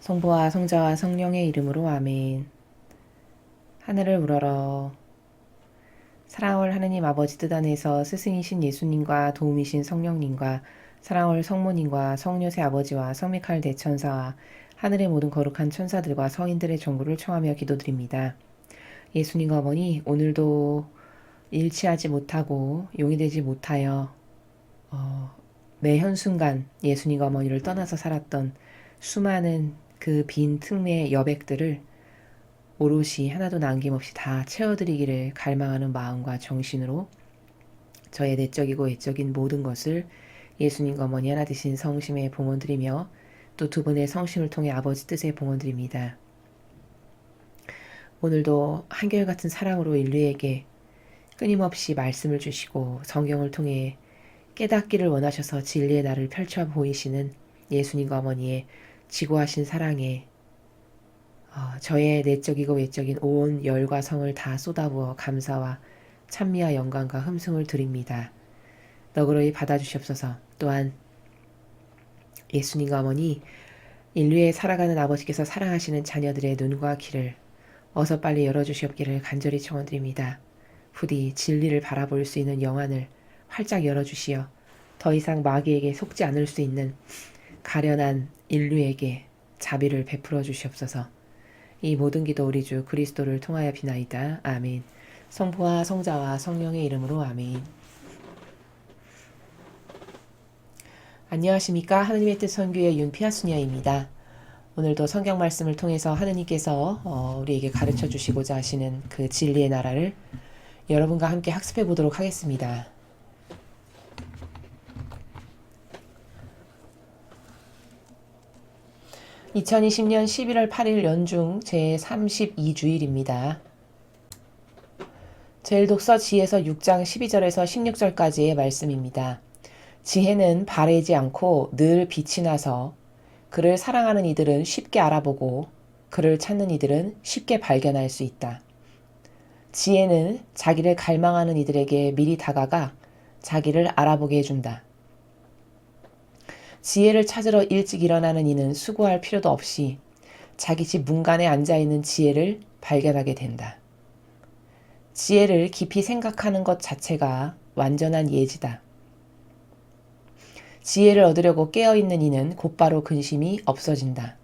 성부와 성자와 성령의 이름으로 아멘. 하늘을 우러러. 사랑을 하느님 아버지 뜻 안에서 스승이신 예수님과 도움이신 성령님과 사랑을 성모님과 성녀세 아버지와 성미카엘 대천사와 하늘의 모든 거룩한 천사들과 성인들의 정보를 청하며 기도드립니다. 예수님과 어머니, 오늘도 일치하지 못하고 용이 되지 못하여 매 현순간 예수님과 어머니를 떠나서 살았던 수많은 그 빈 틈의 여백들을 오롯이 하나도 남김없이 다 채워드리기를 갈망하는 마음과 정신으로 저의 내적이고 외적인 모든 것을 예수님과 어머니 하나 되신 성심에 봉헌드리며 또 두 분의 성심을 통해 아버지 뜻에 봉헌드립니다. 오늘도 한결같은 사랑으로 인류에게 끊임없이 말씀을 주시고 성경을 통해 깨닫기를 원하셔서 진리의 날을 펼쳐 보이시는 예수님과 어머니의 지고하신 사랑에 저의 내적이고 외적인 온 열과 성을 다 쏟아부어 감사와 찬미와 영광과 흠숭을 드립니다. 너그러이 받아주시옵소서. 또한 예수님과 어머니, 인류에 살아가는 아버지께서 사랑하시는 자녀들의 눈과 귀를 어서 빨리 열어주시옵기를 간절히 청원드립니다. 부디 진리를 바라볼 수 있는 영안을 활짝 열어주시어 더 이상 마귀에게 속지 않을 수 있는 가련한 인류에게 자비를 베풀어 주시옵소서. 이 모든 기도 우리 주 그리스도를 통하여 비나이다. 아멘. 성부와 성자와 성령의 이름으로 아멘. 안녕하십니까. 하느님의 뜻 선교의 윤피아수녀입니다. 오늘도 성경 말씀을 통해서 하느님께서 우리에게 가르쳐 주시고자 하시는 그 진리의 나라를 여러분과 함께 학습해 보도록 하겠습니다. (2020년 11월 8일) 연중 제32주일입니다. 제1독서 지혜서 6장 12절에서 16절까지의 말씀입니다. 지혜는 바래지 않고 늘 빛이 나서 그를 사랑하는 이들은 쉽게 알아보고 그를 찾는 이들은 쉽게 발견할 수 있다. 지혜는 자기를 갈망하는 이들에게 미리 다가가 자기를 알아보게 해준다. 지혜를 찾으러 일찍 일어나는 이는 수고할 필요도 없이 자기 집 문간에 앉아있는 지혜를 발견하게 된다. 지혜를 깊이 생각하는 것 자체가 완전한 예지다. 지혜를 얻으려고 깨어있는 이는 곧바로 근심이 없어진다.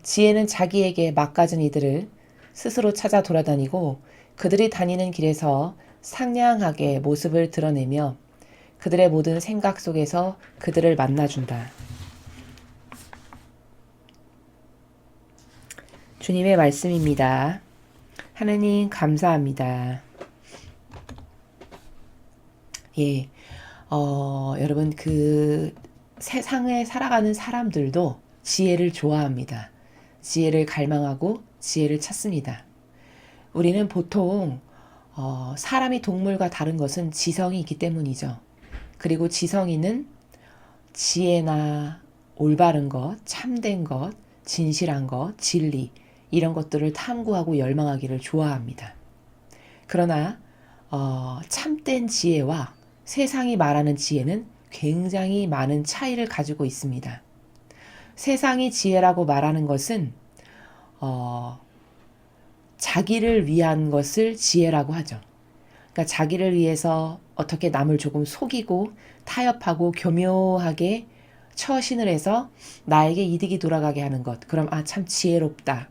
지혜는 자기에게 막가진 이들을 스스로 찾아 돌아다니고 그들이 다니는 길에서 상냥하게 모습을 드러내며 그들의 모든 생각 속에서 그들을 만나준다. 주님의 말씀입니다. 하느님 감사합니다. 예, 여러분 그 세상에 살아가는 사람들도 지혜를 좋아합니다. 지혜를 갈망하고 지혜를 찾습니다. 우리는 보통 사람이 동물과 다른 것은 지성이 있기 때문이죠. 그리고 지성인은 지혜나 올바른 것, 참된 것, 진실한 것, 진리 이런 것들을 탐구하고 열망하기를 좋아합니다. 그러나 참된 지혜와 세상이 말하는 지혜는 굉장히 많은 차이를 가지고 있습니다. 세상이 지혜라고 말하는 것은 자기를 위한 것을 지혜라고 하죠. 그러니까 자기를 위해서 어떻게 남을 조금 속이고 타협하고 교묘하게 처신을 해서 나에게 이득이 돌아가게 하는 것. 그럼 참 지혜롭다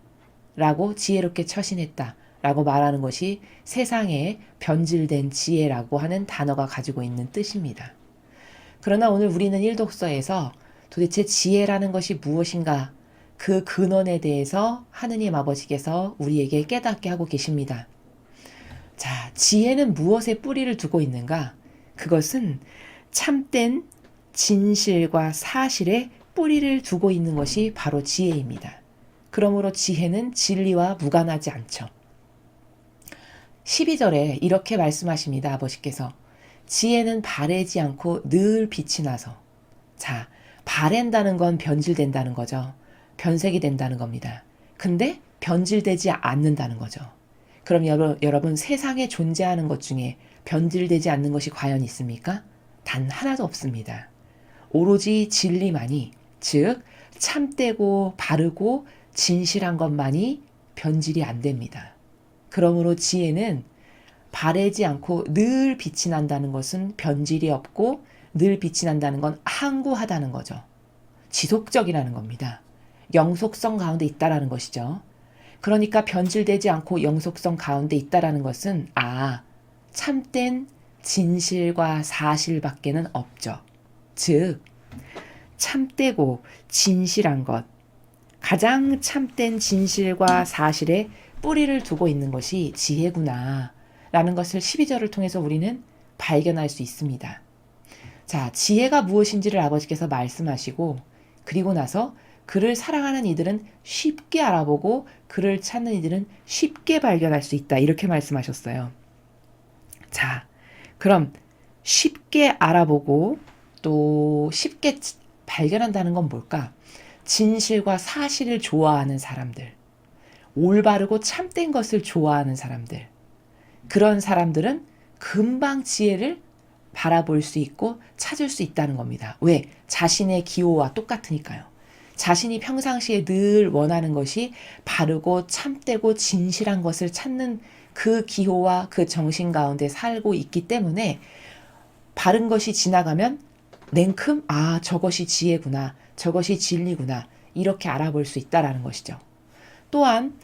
라고 지혜롭게 처신했다 라고 말하는 것이 세상에 변질된 지혜라고 하는 단어가 가지고 있는 뜻입니다. 그러나 오늘 우리는 1독서에서 도대체 지혜라는 것이 무엇인가 그 근원에 대해서 하느님 아버지께서 우리에게 깨닫게 하고 계십니다. 자, 지혜는 무엇에 뿌리를 두고 있는가? 그것은 참된 진실과 사실에 뿌리를 두고 있는 것이 바로 지혜입니다. 그러므로 지혜는 진리와 무관하지 않죠. 12절에 이렇게 말씀하십니다. 아버지께서 지혜는 바래지 않고 늘 빛이 나서. 자, 바랜다는 건 변질된다는 거죠. 변색이 된다는 겁니다. 근데 변질되지 않는다는 거죠. 그럼 여러분 세상에 존재하는 것 중에 변질되지 않는 것이 과연 있습니까? 단 하나도 없습니다. 오로지 진리만이, 즉 참되고 바르고 진실한 것만이 변질이 안 됩니다. 그러므로 지혜는 바래지 않고 늘 빛이 난다는 것은 변질이 없고 늘 빛이 난다는 건 항구하다는 거죠. 지속적이라는 겁니다. 영속성 가운데 있다라는 것이죠. 그러니까 변질되지 않고 영속성 가운데 있다라는 것은 참된 진실과 사실밖에는 없죠. 즉 참되고 진실한 것, 가장 참된 진실과 사실에 뿌리를 두고 있는 것이 지혜구나 라는 것을 12절을 통해서 우리는 발견할 수 있습니다. 자, 지혜가 무엇인지를 아버지께서 말씀하시고 그리고 나서 그를 사랑하는 이들은 쉽게 알아보고 그를 찾는 이들은 쉽게 발견할 수 있다. 이렇게 말씀하셨어요. 자, 그럼 쉽게 알아보고 또 쉽게 발견한다는 건 뭘까? 진실과 사실을 좋아하는 사람들, 올바르고 참된 것을 좋아하는 사람들, 그런 사람들은 금방 지혜를 바라볼 수 있고 찾을 수 있다는 겁니다. 왜? 자신의 기호와 똑같으니까요. 자신이 평상시에 늘 원하는 것이 바르고 참되고 진실한 것을 찾는 그 기호와 그 정신 가운데 살고 있기 때문에 바른 것이 지나가면 냉큼 저것이 지혜구나, 저것이 진리구나 이렇게 알아볼 수 있다라는 것이죠. 또한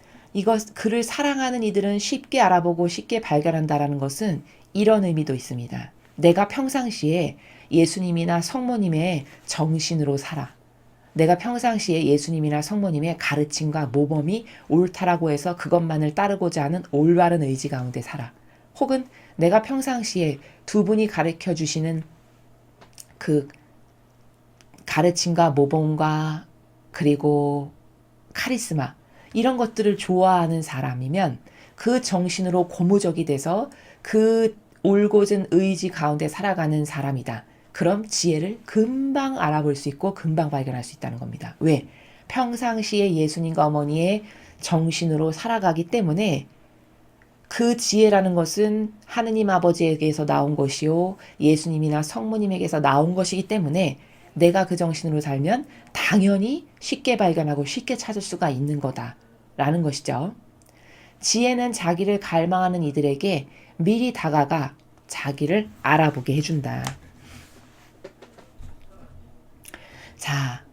그를 사랑하는 이들은 쉽게 알아보고 쉽게 발견한다라는 것은 이런 의미도 있습니다. 내가 평상시에 예수님이나 성모님의 정신으로 살아. 내가 평상시에 예수님이나 성모님의 가르침과 모범이 옳다라고 해서 그것만을 따르고자 하는 올바른 의지 가운데 살아. 혹은 내가 평상시에 두 분이 가르쳐 주시는 그 가르침과 모범과 그리고 카리스마 이런 것들을 좋아하는 사람이면 그 정신으로 고무적이 돼서 그 올곧은 의지 가운데 살아가는 사람이다. 그럼 지혜를 금방 알아볼 수 있고 금방 발견할 수 있다는 겁니다. 왜? 평상시에 예수님과 어머니의 정신으로 살아가기 때문에 그 지혜라는 것은 하느님 아버지에게서 나온 것이요 예수님이나 성모님에게서 나온 것이기 때문에 내가 그 정신으로 살면 당연히 쉽게 발견하고 쉽게 찾을 수가 있는 거다라는 것이죠. 지혜는 자기를 갈망하는 이들에게 미리 다가가 자기를 알아보게 해준다. 자,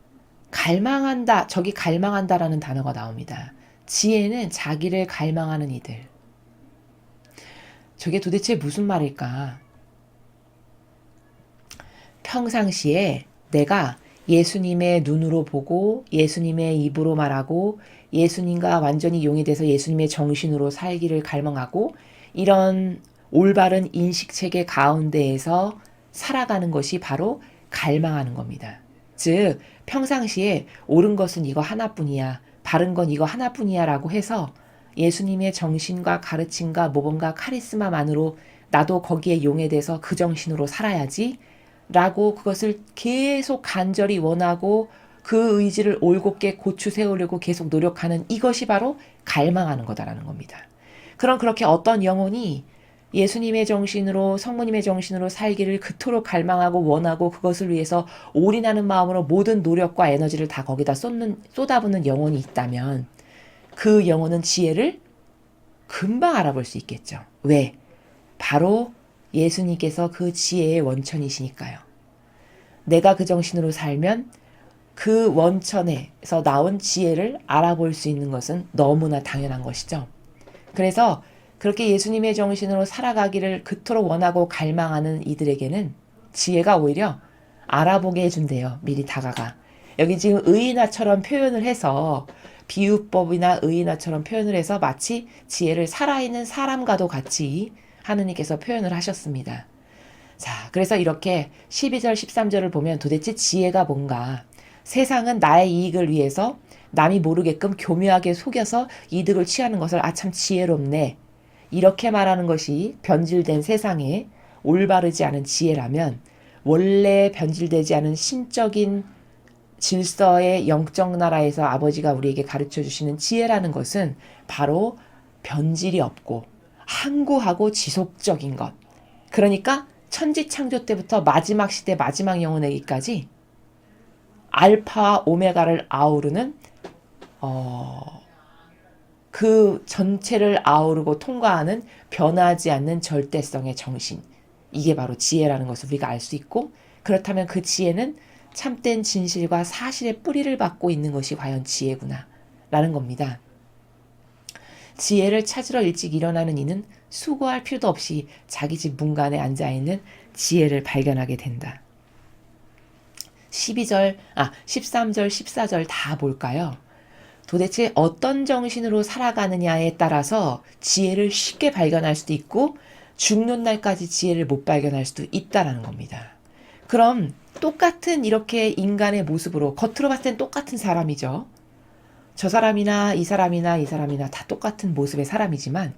갈망한다. 저기 갈망한다라는 단어가 나옵니다. 지혜는 자기를 갈망하는 이들. 저게 도대체 무슨 말일까? 평상시에 내가 예수님의 눈으로 보고 예수님의 입으로 말하고 예수님과 완전히 용이돼서 예수님의 정신으로 살기를 갈망하고 이런 올바른 인식체계 가운데에서 살아가는 것이 바로 갈망하는 겁니다. 즉 평상시에 옳은 것은 이거 하나뿐이야, 바른 건 이거 하나뿐이야 라고 해서 예수님의 정신과 가르침과 모범과 카리스마만으로 나도 거기에 용해돼서 그 정신으로 살아야지 라고 그것을 계속 간절히 원하고 그 의지를 올곧게 고추 세우려고 계속 노력하는 이것이 바로 갈망하는 거다라는 겁니다. 그럼 그렇게 어떤 영혼이 예수님의 정신으로 성모님의 정신으로 살기를 그토록 갈망하고 원하고 그것을 위해서 올인하는 마음으로 모든 노력과 에너지를 다 거기다 쏟아붓는 영혼이 있다면 그 영혼은 지혜를 금방 알아볼 수 있겠죠. 왜? 바로 예수님께서 그 지혜의 원천이시니까요. 내가 그 정신으로 살면 그 원천에서 나온 지혜를 알아볼 수 있는 것은 너무나 당연한 것이죠. 그래서 그렇게 예수님의 정신으로 살아가기를 그토록 원하고 갈망하는 이들에게는 지혜가 오히려 알아보게 해준대요. 미리 다가가. 여기 지금 의인화처럼 표현을 해서 비유법이나 의인화처럼 표현을 해서 마치 지혜를 살아있는 사람과도 같이 하느님께서 표현을 하셨습니다. 자, 그래서 이렇게 12절, 13절을 보면 도대체 지혜가 뭔가 세상은 나의 이익을 위해서 남이 모르게끔 교묘하게 속여서 이득을 취하는 것을 참 지혜롭네. 이렇게 말하는 것이 변질된 세상에 올바르지 않은 지혜라면 원래 변질되지 않은 신적인 질서의 영적 나라에서 아버지가 우리에게 가르쳐 주시는 지혜라는 것은 바로 변질이 없고 항구하고 지속적인 것. 그러니까 천지창조 때부터 마지막 시대 마지막 영혼에게까지 알파와 오메가를 아우르는 그 전체를 아우르고 통과하는 변하지 않는 절대성의 정신. 이게 바로 지혜라는 것을 우리가 알 수 있고, 그렇다면 그 지혜는 참된 진실과 사실의 뿌리를 받고 있는 것이 과연 지혜구나 라는 겁니다. 지혜를 찾으러 일찍 일어나는 이는 수고할 필요도 없이 자기 집 문간에 앉아있는 지혜를 발견하게 된다. 13절, 14절 다 볼까요? 도대체 어떤 정신으로 살아가느냐에 따라서 지혜를 쉽게 발견할 수도 있고 죽는 날까지 지혜를 못 발견할 수도 있다라는 겁니다. 그럼 똑같은 이렇게 인간의 모습으로 겉으로 봤을 땐 똑같은 사람이죠. 저 사람이나 이 사람이나 이 사람이나 다 똑같은 모습의 사람이지만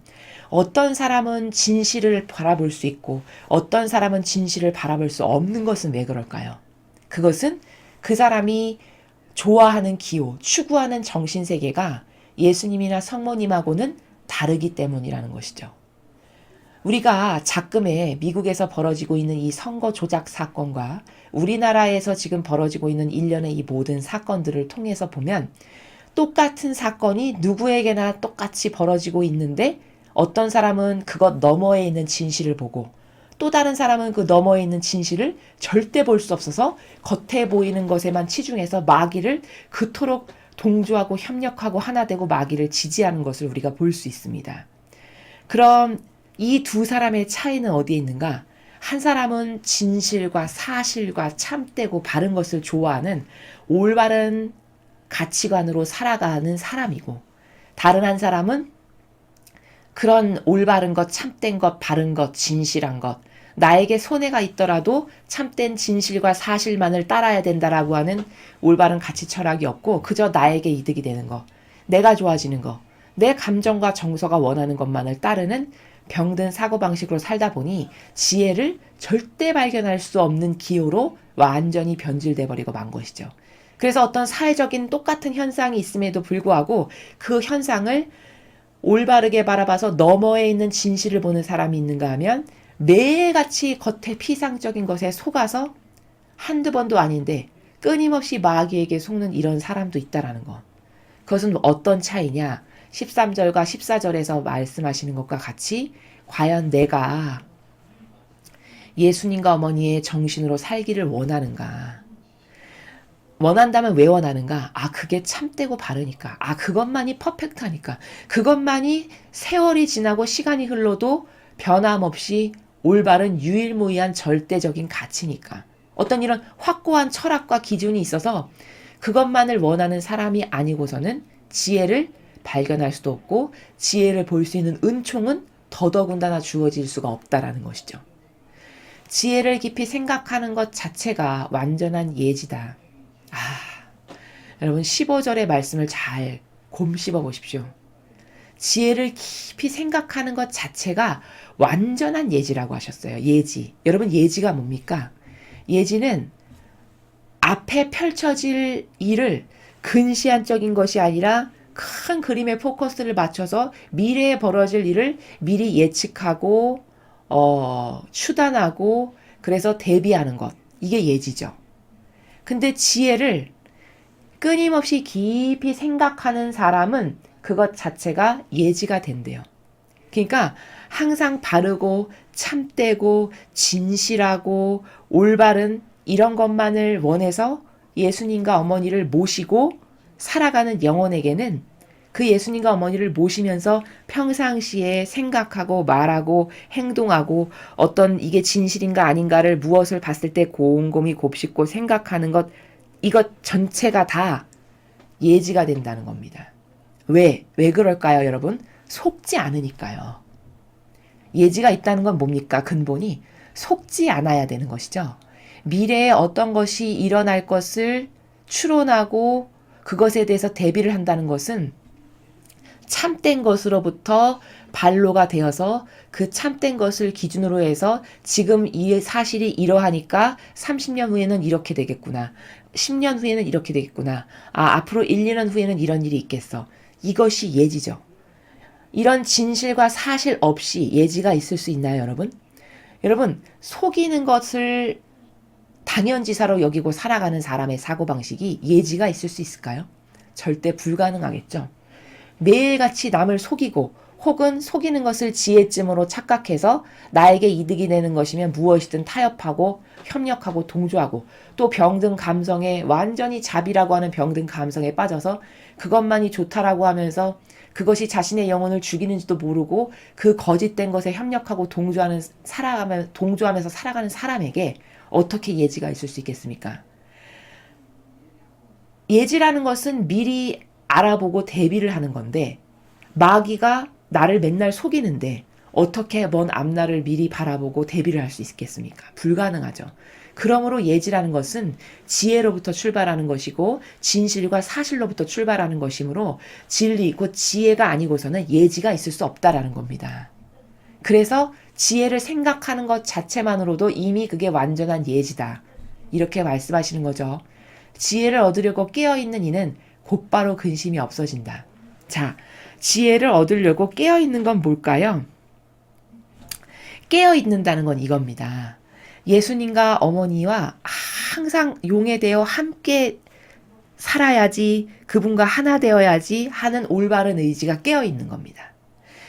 어떤 사람은 진실을 바라볼 수 있고 어떤 사람은 진실을 바라볼 수 없는 것은 왜 그럴까요? 그것은 그 사람이 좋아하는 기호, 추구하는 정신세계가 예수님이나 성모님하고는 다르기 때문이라는 것이죠. 우리가 작금에 미국에서 벌어지고 있는 이 선거 조작 사건과 우리나라에서 지금 벌어지고 있는 일련의 이 모든 사건들을 통해서 보면 똑같은 사건이 누구에게나 똑같이 벌어지고 있는데 어떤 사람은 그것 너머에 있는 진실을 보고 또 다른 사람은 그 너머에 있는 진실을 절대 볼 수 없어서 겉에 보이는 것에만 치중해서 마귀를 그토록 동조하고 협력하고 하나 되고 마귀를 지지하는 것을 우리가 볼 수 있습니다. 그럼 이 두 사람의 차이는 어디에 있는가? 한 사람은 진실과 사실과 참되고 바른 것을 좋아하는 올바른 가치관으로 살아가는 사람이고 다른 한 사람은 그런 올바른 것, 참된 것, 바른 것, 진실한 것, 나에게 손해가 있더라도 참된 진실과 사실만을 따라야 된다라고 하는 올바른 가치 철학이 없고 그저 나에게 이득이 되는 것, 내가 좋아지는 것, 내 감정과 정서가 원하는 것만을 따르는 병든 사고방식으로 살다 보니 지혜를 절대 발견할 수 없는 기호로 완전히 변질돼 버리고 만 것이죠. 그래서 어떤 사회적인 똑같은 현상이 있음에도 불구하고 그 현상을 올바르게 바라봐서 너머에 있는 진실을 보는 사람이 있는가 하면 매일같이 겉에 피상적인 것에 속아서 한두 번도 아닌데 끊임없이 마귀에게 속는 이런 사람도 있다라는 것. 그것은 어떤 차이냐? 13절과 14절에서 말씀하시는 것과 같이 과연 내가 예수님과 어머니의 정신으로 살기를 원하는가? 원한다면 왜 원하는가? 그게 참되고 바르니까. 그것만이 퍼펙트하니까. 그것만이 세월이 지나고 시간이 흘러도 변함없이 올바른 유일무이한 절대적인 가치니까. 어떤 이런 확고한 철학과 기준이 있어서 그것만을 원하는 사람이 아니고서는 지혜를 발견할 수도 없고 지혜를 볼 수 있는 은총은 더더군다나 주어질 수가 없다라는 것이죠. 지혜를 깊이 생각하는 것 자체가 완전한 예지다. 여러분 15절의 말씀을 잘 곰씹어 보십시오. 지혜를 깊이 생각하는 것 자체가 완전한 예지라고 하셨어요. 예지. 여러분 예지가 뭡니까? 예지는 앞에 펼쳐질 일을 근시안적인 것이 아니라 큰 그림에 포커스를 맞춰서 미래에 벌어질 일을 미리 예측하고 추단하고 그래서 대비하는 것. 이게 예지죠. 근데 지혜를 끊임없이 깊이 생각하는 사람은 그것 자체가 예지가 된대요. 그러니까 항상 바르고 참되고 진실하고 올바른 이런 것만을 원해서 예수님과 어머니를 모시고 살아가는 영혼에게는 그 예수님과 어머니를 모시면서 평상시에 생각하고 말하고 행동하고 어떤 이게 진실인가 아닌가를 무엇을 봤을 때 곰곰이 곱씹고 생각하는 것 이것 전체가 다 예지가 된다는 겁니다. 왜 그럴까요, 여러분? 속지 않으니까요. 예지가 있다는 건 뭡니까? 근본이 속지 않아야 되는 것이죠. 미래에 어떤 것이 일어날 것을 추론하고 그것에 대해서 대비를 한다는 것은 참된 것으로부터 반로가 되어서 그 참된 것을 기준으로 해서 지금 이 사실이 이러하니까 30년 후에는 이렇게 되겠구나. 10년 후에는 이렇게 되겠구나. 앞으로 1, 2년 후에는 이런 일이 있겠어. 이것이 예지죠. 이런 진실과 사실 없이 예지가 있을 수 있나요, 여러분? 여러분, 속이는 것을 당연지사로 여기고 살아가는 사람의 사고방식이 예지가 있을 수 있을까요? 절대 불가능하겠죠. 매일같이 남을 속이고 혹은 속이는 것을 지혜쯤으로 착각해서 나에게 이득이 되는 것이면 무엇이든 타협하고 협력하고 동조하고 또 병든 감성에 완전히 자비라고 하는 병든 감성에 빠져서 그것만이 좋다라고 하면서 그것이 자신의 영혼을 죽이는지도 모르고 그 거짓된 것에 협력하고 동조하면서 살아가는 사람에게 어떻게 예지가 있을 수 있겠습니까? 예지라는 것은 미리 알아보고 대비를 하는 건데 마귀가 나를 맨날 속이는데 어떻게 먼 앞날을 미리 바라보고 대비를 할 수 있겠습니까? 불가능하죠. 그러므로 예지라는 것은 지혜로부터 출발하는 것이고 진실과 사실로부터 출발하는 것이므로 진리 곧 지혜가 아니고서는 예지가 있을 수 없다라는 겁니다. 그래서 지혜를 생각하는 것 자체만으로도 이미 그게 완전한 예지다. 이렇게 말씀하시는 거죠. 지혜를 얻으려고 깨어있는 이는 곧바로 근심이 없어진다. 자, 지혜를 얻으려고 깨어있는 건 뭘까요? 깨어있는다는 건 이겁니다. 예수님과 어머니와 항상 용해되어 함께 살아야지, 그분과 하나 되어야지 하는 올바른 의지가 깨어있는 겁니다.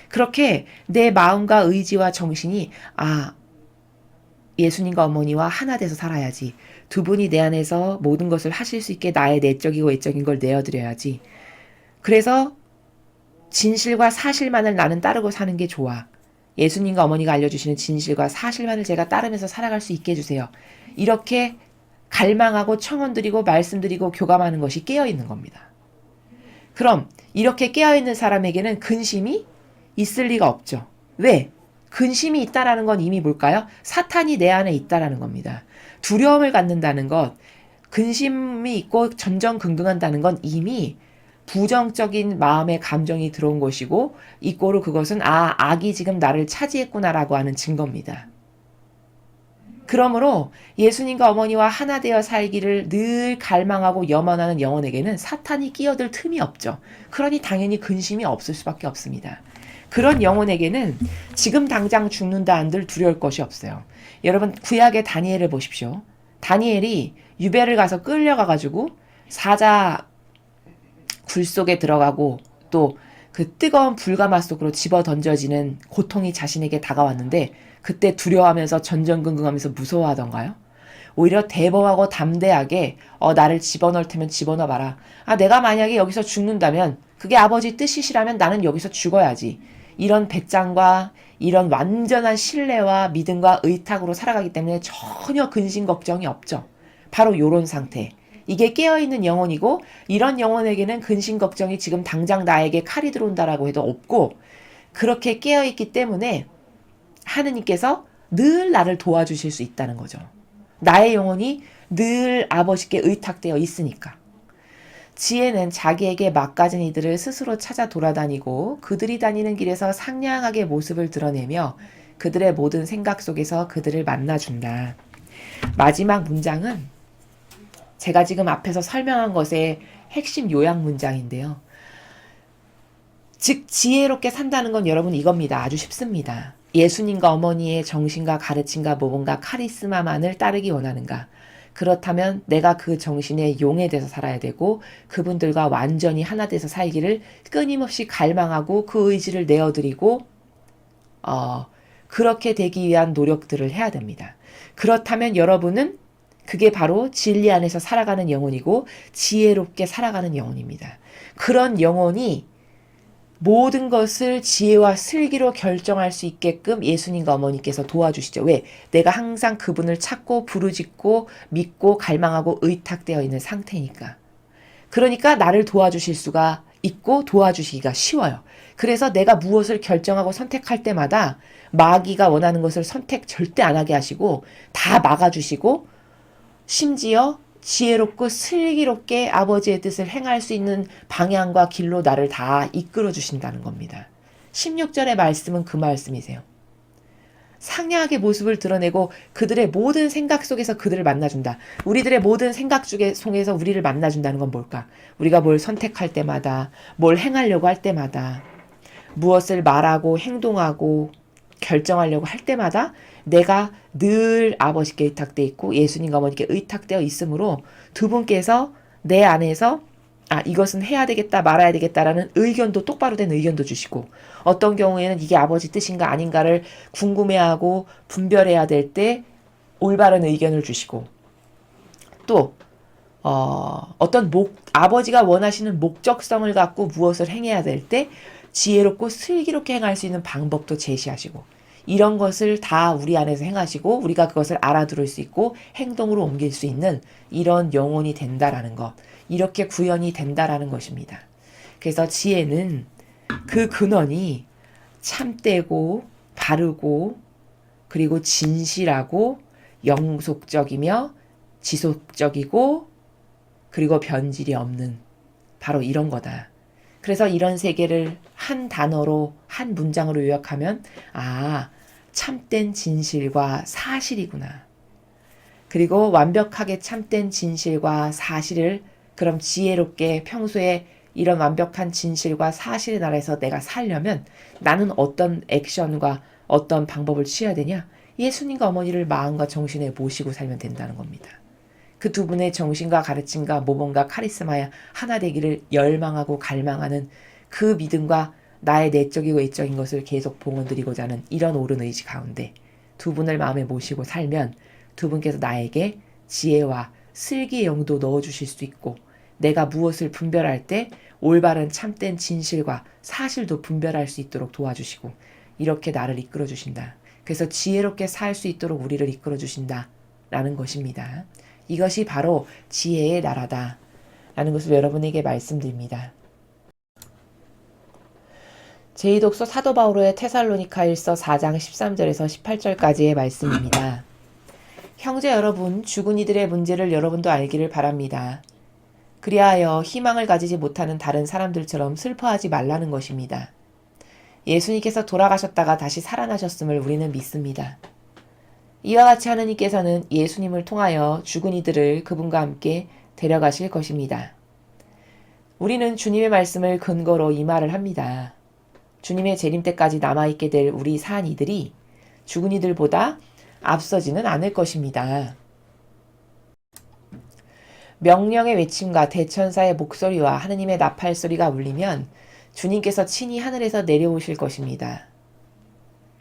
그렇게 내 마음과 의지와 정신이 예수님과 어머니와 하나 돼서 살아야지, 두 분이 내 안에서 모든 것을 하실 수 있게 나의 내적이고 외적인 걸 내어드려야지, 그래서 진실과 사실만을 나는 따르고 사는 게 좋아, 예수님과 어머니가 알려주시는 진실과 사실만을 제가 따르면서 살아갈 수 있게 해주세요, 이렇게 갈망하고 청원드리고 말씀드리고 교감하는 것이 깨어있는 겁니다. 그럼 이렇게 깨어있는 사람에게는 근심이 있을 리가 없죠. 왜? 근심이 있다라는 건 이미 뭘까요? 사탄이 내 안에 있다라는 겁니다. 두려움을 갖는다는 것, 근심이 있고 전전긍긍한다는 건 이미 부정적인 마음의 감정이 들어온 것이고 이꼬르 그것은 악이 지금 나를 차지했구나라고 하는 증거입니다. 그러므로 예수님과 어머니와 하나 되어 살기를 늘 갈망하고 염원하는 영혼에게는 사탄이 끼어들 틈이 없죠. 그러니 당연히 근심이 없을 수밖에 없습니다. 그런 영혼에게는 지금 당장 죽는다 한들 두려울 것이 없어요. 여러분 구약의 다니엘을 보십시오. 다니엘이 유배를 가서 끌려가가지고 사자 굴 속에 들어가고 또 그 뜨거운 불가마 속으로 집어 던져지는 고통이 자신에게 다가왔는데 그때 두려워하면서 전전긍긍하면서 무서워하던가요? 오히려 대범하고 담대하게 나를 집어넣을 테면 집어넣어봐라. 내가 만약에 여기서 죽는다면 그게 아버지 뜻이시라면 나는 여기서 죽어야지. 이런 배짱과 이런 완전한 신뢰와 믿음과 의탁으로 살아가기 때문에 전혀 근심 걱정이 없죠. 바로 이런 상태. 이게 깨어있는 영혼이고 이런 영혼에게는 근심 걱정이 지금 당장 나에게 칼이 들어온다라고 해도 없고 그렇게 깨어있기 때문에 하느님께서 늘 나를 도와주실 수 있다는 거죠. 나의 영혼이 늘 아버지께 의탁되어 있으니까. 지혜는 자기에게 막가진 이들을 스스로 찾아 돌아다니고 그들이 다니는 길에서 상냥하게 모습을 드러내며 그들의 모든 생각 속에서 그들을 만나준다. 마지막 문장은 제가 지금 앞에서 설명한 것의 핵심 요약 문장인데요. 즉 지혜롭게 산다는 건 여러분 이겁니다. 아주 쉽습니다. 예수님과 어머니의 정신과 가르침과 모범과 카리스마만을 따르기 원하는가? 그렇다면 내가 그 정신에 용해돼서 살아야 되고 그분들과 완전히 하나 돼서 살기를 끊임없이 갈망하고 그 의지를 내어드리고 그렇게 되기 위한 노력들을 해야 됩니다. 그렇다면 여러분은 그게 바로 진리 안에서 살아가는 영혼이고 지혜롭게 살아가는 영혼입니다. 그런 영혼이 모든 것을 지혜와 슬기로 결정할 수 있게끔 예수님과 어머니께서 도와주시죠. 왜? 내가 항상 그분을 찾고 부르짖고 믿고 갈망하고 의탁되어 있는 상태니까. 그러니까 나를 도와주실 수가 있고 도와주시기가 쉬워요. 그래서 내가 무엇을 결정하고 선택할 때마다 마귀가 원하는 것을 선택 절대 안 하게 하시고 다 막아주시고 심지어 지혜롭고 슬기롭게 아버지의 뜻을 행할 수 있는 방향과 길로 나를 다 이끌어 주신다는 겁니다. 16절의 말씀은 그 말씀이세요. 상냥하게 모습을 드러내고 그들의 모든 생각 속에서 그들을 만나준다. 우리들의 모든 생각 속에서 우리를 만나준다는 건 뭘까? 우리가 뭘 선택할 때마다, 뭘 행하려고 할 때마다, 무엇을 말하고 행동하고 결정하려고 할 때마다 내가 늘 아버지께 의탁되어 있고 예수님과 어머니께 의탁되어 있으므로 두 분께서 내 안에서 이것은 해야 되겠다 말아야 되겠다라는 의견도 똑바로 된 의견도 주시고 어떤 경우에는 이게 아버지 뜻인가 아닌가를 궁금해하고 분별해야 될 때 올바른 의견을 주시고 또 어떤 아버지가 원하시는 목적성을 갖고 무엇을 행해야 될 때 지혜롭고 슬기롭게 행할 수 있는 방법도 제시하시고 이런 것을 다 우리 안에서 행하시고 우리가 그것을 알아들을 수 있고 행동으로 옮길 수 있는 이런 영혼이 된다라는 것. 이렇게 구현이 된다라는 것입니다. 그래서 지혜는 그 근원이 참되고 바르고 그리고 진실하고 영속적이며 지속적이고 그리고 변질이 없는 바로 이런 거다. 그래서 이런 세계를 한 단어로 한 문장으로 요약하면 참된 진실과 사실이구나. 그리고 완벽하게 참된 진실과 사실을 그럼 지혜롭게 평소에 이런 완벽한 진실과 사실의 나라에서 내가 살려면 나는 어떤 액션과 어떤 방법을 취해야 되냐? 예수님과 어머니를 마음과 정신에 모시고 살면 된다는 겁니다. 그 두 분의 정신과 가르침과 모범과 카리스마야 하나 되기를 열망하고 갈망하는 그 믿음과 나의 내적이고 외적인 것을 계속 봉헌드리고자 하는 이런 옳은 의지 가운데 두 분을 마음에 모시고 살면 두 분께서 나에게 지혜와 슬기의 영도 넣어주실 수 있고 내가 무엇을 분별할 때 올바른 참된 진실과 사실도 분별할 수 있도록 도와주시고 이렇게 나를 이끌어 주신다. 그래서 지혜롭게 살 수 있도록 우리를 이끌어 주신다. 라는 것입니다. 이것이 바로 지혜의 나라다. 라는 것을 여러분에게 말씀드립니다. 제2독서 사도 바오로의 테살로니가일서 4장 13절에서 18절까지의 말씀입니다. 형제 여러분, 죽은 이들의 문제를 여러분도 알기를 바랍니다. 그리하여 희망을 가지지 못하는 다른 사람들처럼 슬퍼하지 말라는 것입니다. 예수님께서 돌아가셨다가 다시 살아나셨음을 우리는 믿습니다. 이와 같이 하느님께서는 예수님을 통하여 죽은 이들을 그분과 함께 데려가실 것입니다. 우리는 주님의 말씀을 근거로 이 말을 합니다. 주님의 재림 때까지 남아있게 될 우리 산 이들이 죽은 이들보다 앞서지는 않을 것입니다. 명령의 외침과 대천사의 목소리와 하느님의 나팔 소리가 울리면 주님께서 친히 하늘에서 내려오실 것입니다.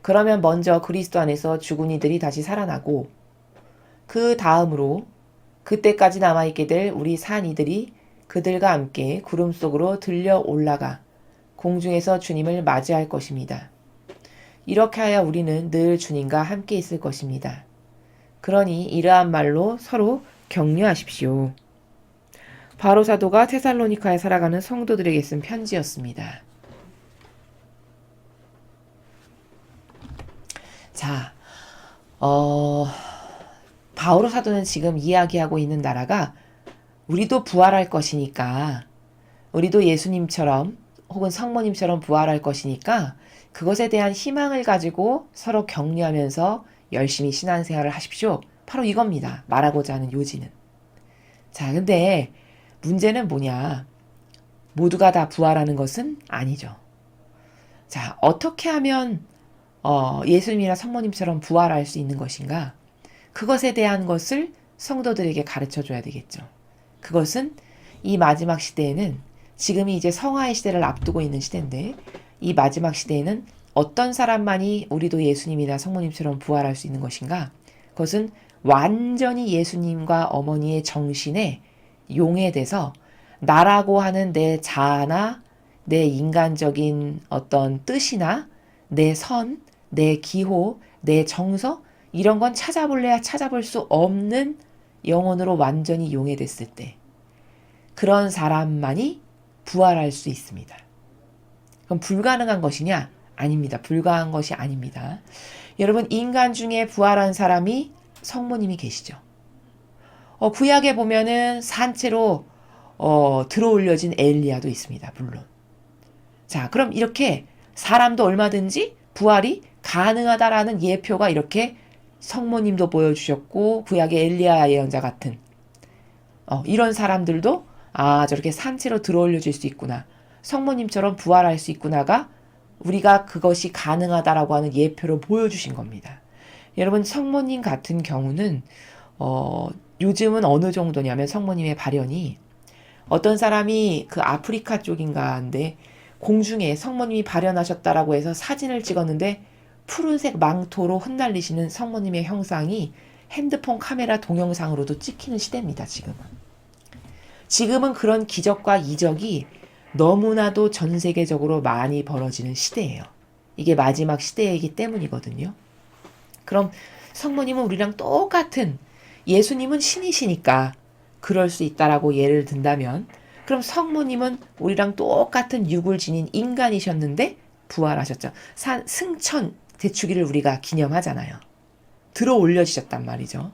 그러면 먼저 그리스도 안에서 죽은 이들이 다시 살아나고 그 다음으로 그때까지 남아있게 될 우리 산 이들이 그들과 함께 구름 속으로 들려 올라가 공중에서 주님을 맞이할 것입니다. 이렇게 하여 우리는 늘 주님과 함께 있을 것입니다. 그러니 이러한 말로 서로 격려하십시오. 바로 사도가 테살로니카에 살아가는 성도들에게 쓴 편지였습니다. 자, 바오로 사도는 지금 이야기하고 있는 나라가 우리도 부활할 것이니까 우리도 예수님처럼 혹은 성모님처럼 부활할 것이니까 그것에 대한 희망을 가지고 서로 격려하면서 열심히 신앙생활을 하십시오. 바로 이겁니다. 말하고자 하는 요지는. 자, 근데 문제는 뭐냐? 모두가 다 부활하는 것은 아니죠. 자, 어떻게 하면 예수님이나 성모님처럼 부활할 수 있는 것인가? 그것에 대한 것을 성도들에게 가르쳐 줘야 되겠죠. 그것은 이 마지막 시대에는 지금이 이제 성화의 시대를 앞두고 있는 시대인데 이 마지막 시대에는 어떤 사람만이 우리도 예수님이나 성모님처럼 부활할 수 있는 것인가? 그것은 완전히 예수님과 어머니의 정신에 용해돼서 나라고 하는 내 자아나 내 인간적인 어떤 뜻이나 내 선, 내 기호, 내 정서 이런 건 찾아볼래야 찾아볼 수 없는 영혼으로 완전히 용해됐을 때 그런 사람만이 부활할 수 있습니다. 그럼 불가능한 것이냐? 아닙니다. 불가한 것이 아닙니다. 여러분 인간 중에 부활한 사람이 성모님이 계시죠. 구약에 보면은 산채로 들어올려진 엘리야도 있습니다. 물론. 자, 그럼 이렇게 사람도 얼마든지 부활이 가능하다라는 예표가 이렇게 성모님도 보여주셨고 구약의 엘리야 예언자 같은 이런 사람들도 저렇게 산채로 들어올려질 수 있구나. 성모님처럼 부활할 수 있구나가 우리가 그것이 가능하다라고 하는 예표로 보여주신 겁니다. 여러분, 성모님 같은 경우는 요즘은 어느 정도냐면 성모님의 발현이 어떤 사람이 그 아프리카 쪽인가인데 공중에 성모님이 발현하셨다라고 해서 사진을 찍었는데 푸른색 망토로 흩날리시는 성모님의 형상이 핸드폰 카메라 동영상으로도 찍히는 시대입니다. 지금은 그런 기적과 이적이 너무나도 전 세계적으로 많이 벌어지는 시대예요. 이게 마지막 시대이기 때문이거든요. 그럼 성모님은 우리랑 똑같은, 예수님은 신이시니까 그럴 수 있다라고 예를 든다면, 그럼 성모님은 우리랑 똑같은 육을 지닌 인간이셨는데 부활하셨죠. 승천 대축일을 우리가 기념하잖아요. 들어 올려지셨단 말이죠.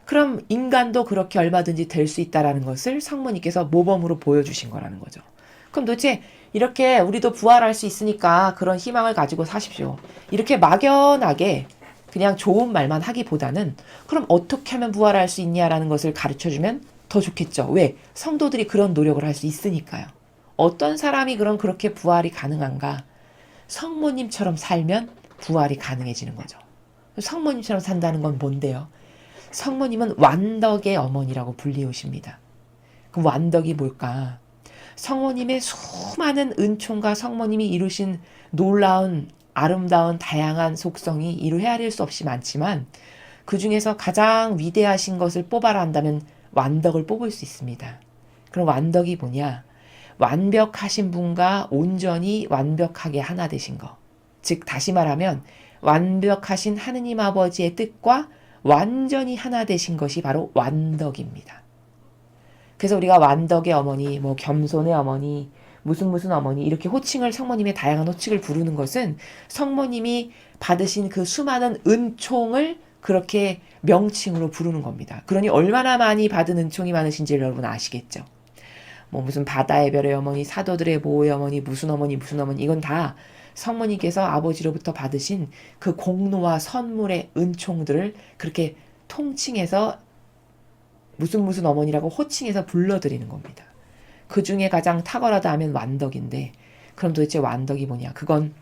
그럼 인간도 그렇게 얼마든지 될 수 있다라는 것을 성모님께서 모범으로 보여주신 거라는 거죠. 그럼 도대체 이렇게 우리도 부활할 수 있으니까 그런 희망을 가지고 사십시오. 이렇게 막연하게 그냥 좋은 말만 하기보다는 그럼 어떻게 하면 부활할 수 있냐라는 것을 가르쳐주면 더 좋겠죠. 왜? 성도들이 그런 노력을 할 수 있으니까요. 어떤 사람이 그렇게 부활이 가능한가? 성모님처럼 살면 부활이 가능해지는 거죠. 성모님처럼 산다는 건 뭔데요? 성모님은 완덕의 어머니라고 불리우십니다. 그 완덕이 뭘까? 성모님의 수많은 은총과 성모님이 이루신 놀라운 아름다운 다양한 속성이 이루 헤아릴 수 없이 많지만 그 중에서 가장 위대하신 것을 뽑아라 한다면 완덕을 뽑을 수 있습니다. 그럼 완덕이 뭐냐? 완벽하신 분과 온전히 완벽하게 하나 되신 거. 즉 다시 말하면 완벽하신 하느님 아버지의 뜻과 완전히 하나 되신 것이 바로 완덕입니다. 그래서 우리가 완덕의 어머니, 겸손의 어머니, 무슨 어머니 이렇게 호칭을 성모님의 다양한 호칭을 부르는 것은 성모님이 받으신 그 수많은 은총을 그렇게 명칭으로 부르는 겁니다. 그러니 얼마나 많이 받은 은총이 많으신지 여러분 아시겠죠? 무슨 바다의 별의 어머니, 사도들의 보호의 어머니, 무슨 어머니 이건 다 성모님께서 아버지로부터 받으신 그 공로와 선물의 은총들을 그렇게 통칭해서 무슨 어머니라고 호칭해서 불러드리는 겁니다. 그 중에 가장 탁월하다 하면 완덕인데, 그럼 도대체 완덕이 뭐냐? 그건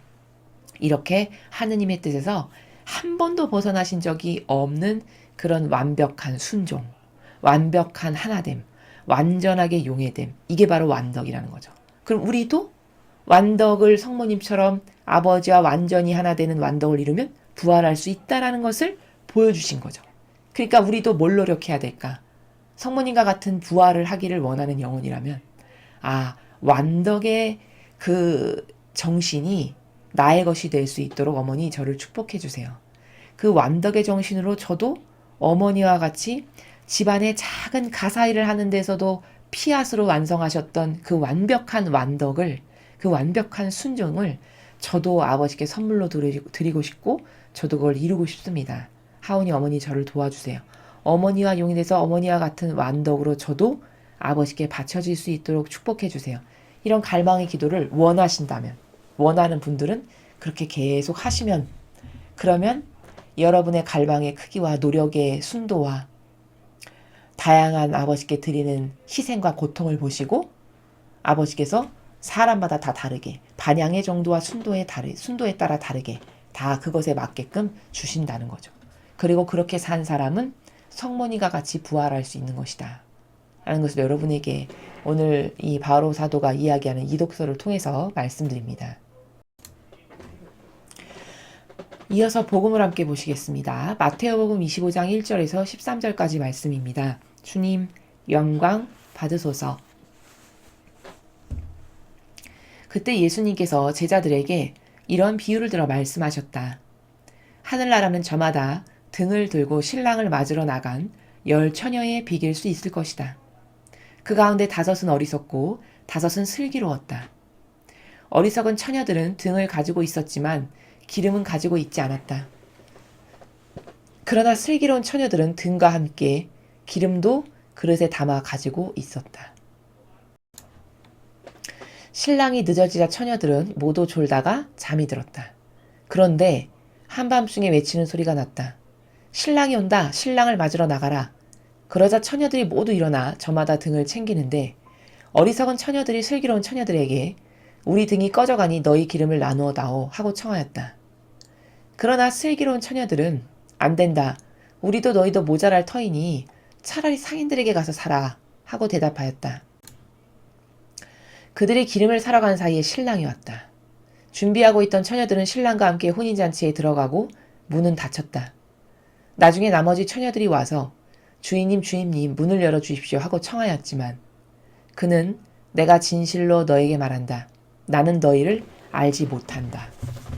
이렇게 하느님의 뜻에서 한 번도 벗어나신 적이 없는 그런 완벽한 순종, 완벽한 하나됨, 완전하게 용해됨. 이게 바로 완덕이라는 거죠. 그럼 우리도 완덕을 성모님처럼 아버지와 완전히 하나 되는 완덕을 이루면 부활할 수 있다라는 것을 보여주신 거죠. 그러니까 우리도 뭘 노력해야 될까? 성모님과 같은 부활을 하기를 원하는 영혼이라면 완덕의 그 정신이 나의 것이 될 수 있도록 어머니 저를 축복해 주세요. 그 완덕의 정신으로 저도 어머니와 같이 집안의 작은 가사일을 하는 데서도 피앗으로 완성하셨던 그 완벽한 완덕을, 그 완벽한 순종을 저도 아버지께 선물로 드리고 싶고 저도 그걸 이루고 싶습니다. 하오니 어머니 저를 도와주세요. 어머니와 용인해서 어머니와 같은 완덕으로 저도 아버지께 바쳐질 수 있도록 축복해 주세요. 이런 갈망의 기도를 원하신다면, 원하는 분들은 그렇게 계속 하시면, 그러면 여러분의 갈망의 크기와 노력의 순도와 다양한 아버지께 드리는 희생과 고통을 보시고 아버지께서 사람마다 다 다르게 반향의 정도와 순도에 따라 다르게 다 그것에 맞게끔 주신다는 거죠. 그리고 그렇게 산 사람은 성모님과 같이 부활할 수 있는 것이다 라는 것을 여러분에게 오늘 이 바오로 사도가 이야기하는 이 독서를 통해서 말씀드립니다. 이어서 복음을 함께 보시겠습니다. 마태오복음 25장 1절에서 13절까지 말씀입니다. 주님 영광 받으소서. 그때 예수님께서 제자들에게 이런 비유를 들어 말씀하셨다. 하늘나라는 저마다 등을 들고 신랑을 맞으러 나간 10처녀에 비길 수 있을 것이다. 그 가운데 5은 어리석고 5은 슬기로웠다. 어리석은 처녀들은 등을 가지고 있었지만 기름은 가지고 있지 않았다. 그러나 슬기로운 처녀들은 등과 함께 기름도 그릇에 담아 가지고 있었다. 신랑이 늦어지자 처녀들은 모두 졸다가 잠이 들었다. 그런데 한밤중에 외치는 소리가 났다. 신랑이 온다. 신랑을 맞으러 나가라. 그러자 처녀들이 모두 일어나 저마다 등을 챙기는데 어리석은 처녀들이 슬기로운 처녀들에게 우리 등이 꺼져가니 너희 기름을 나누어 다오 하고 청하였다. 그러나 슬기로운 처녀들은 안 된다. 우리도 너희도 모자랄 터이니 차라리 상인들에게 가서 사라 하고 대답하였다. 그들이 기름을 사러 간 사이에 신랑이 왔다. 준비하고 있던 처녀들은 신랑과 함께 혼인잔치에 들어가고 문은 닫혔다. 나중에 나머지 처녀들이 와서 주인님 주인님 문을 열어주십시오 하고 청하였지만 그는 내가 진실로 너에게 말한다. 나는 너희를 알지 못한다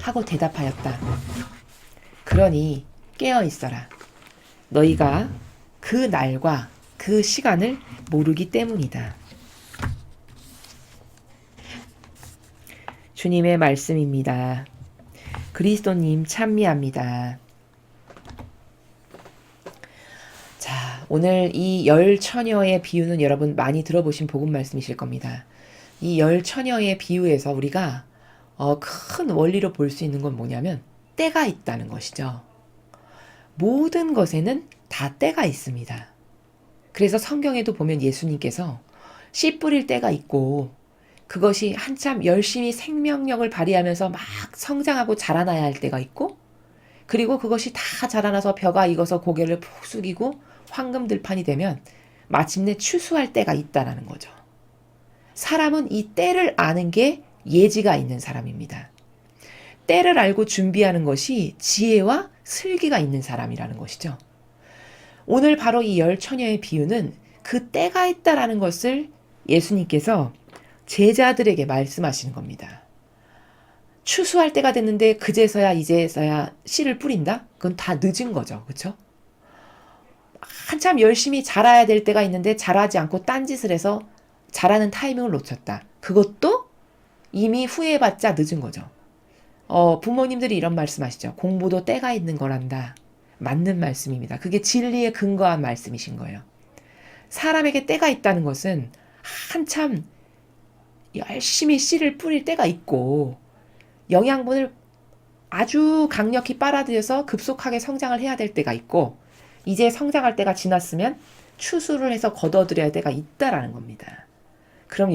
하고 대답하였다. 그러니 깨어 있어라. 너희가 그 날과 그 시간을 모르기 때문이다. 주님의 말씀입니다. 그리스도님 찬미합니다. 자, 오늘 이 열 처녀의 비유는 여러분 많이 들어보신 복음 말씀이실 겁니다. 이 열 처녀의 비유에서 우리가 큰 원리로 볼 수 있는 건 뭐냐면 때가 있다는 것이죠. 모든 것에는 다 때가 있습니다. 그래서 성경에도 보면 예수님께서 씨 뿌릴 때가 있고 그것이 한참 열심히 생명력을 발휘하면서 막 성장하고 자라나야 할 때가 있고 그리고 그것이 다 자라나서 벼가 익어서 고개를 푹 숙이고 황금들판이 되면 마침내 추수할 때가 있다라는 거죠. 사람은 이 때를 아는 게 예지가 있는 사람입니다. 때를 알고 준비하는 것이 지혜와 슬기가 있는 사람이라는 것이죠. 오늘 바로 이 열 처녀의 비유는 그 때가 있다라는 것을 예수님께서 제자들에게 말씀하시는 겁니다. 추수할 때가 됐는데 그제서야 이제서야 씨를 뿌린다? 그건 다 늦은 거죠. 그렇죠? 한참 열심히 자라야 될 때가 있는데 자라지 않고 딴짓을 해서 자라는 타이밍을 놓쳤다. 그것도 이미 후회해봤자 늦은 거죠. 부모님들이 이런 말씀하시죠. 공부도 때가 있는 거란다. 맞는 말씀입니다. 그게 진리에 근거한 말씀이신 거예요. 사람에게 때가 있다는 것은 한참 열심히 씨를 뿌릴 때가 있고 영양분을 아주 강력히 빨아들여서 급속하게 성장을 해야 될 때가 있고 이제 성장할 때가 지났으면 추수를 해서 걷어들여야 때가 있다라는 겁니다. 그럼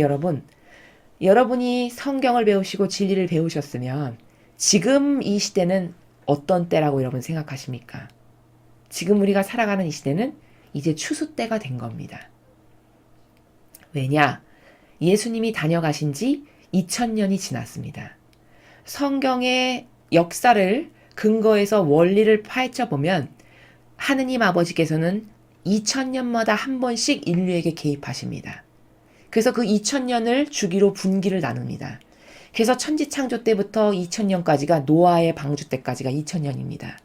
여러분이 성경을 배우시고 진리를 배우셨으면 지금 이 시대는 어떤 때라고 여러분 생각하십니까? 지금 우리가 살아가는 이 시대는 이제 추수 때가 된 겁니다. 왜냐? 예수님이 다녀가신 지 2000년이 지났습니다. 성경의 역사를 근거해서 원리를 파헤쳐보면 하느님 아버지께서는 2000년마다 한 번씩 인류에게 개입하십니다. 그래서 그 2000년을 주기로 분기를 나눕니다. 그래서 천지창조 때부터 2000년까지가 노아의 방주 때까지가 2000년입니다.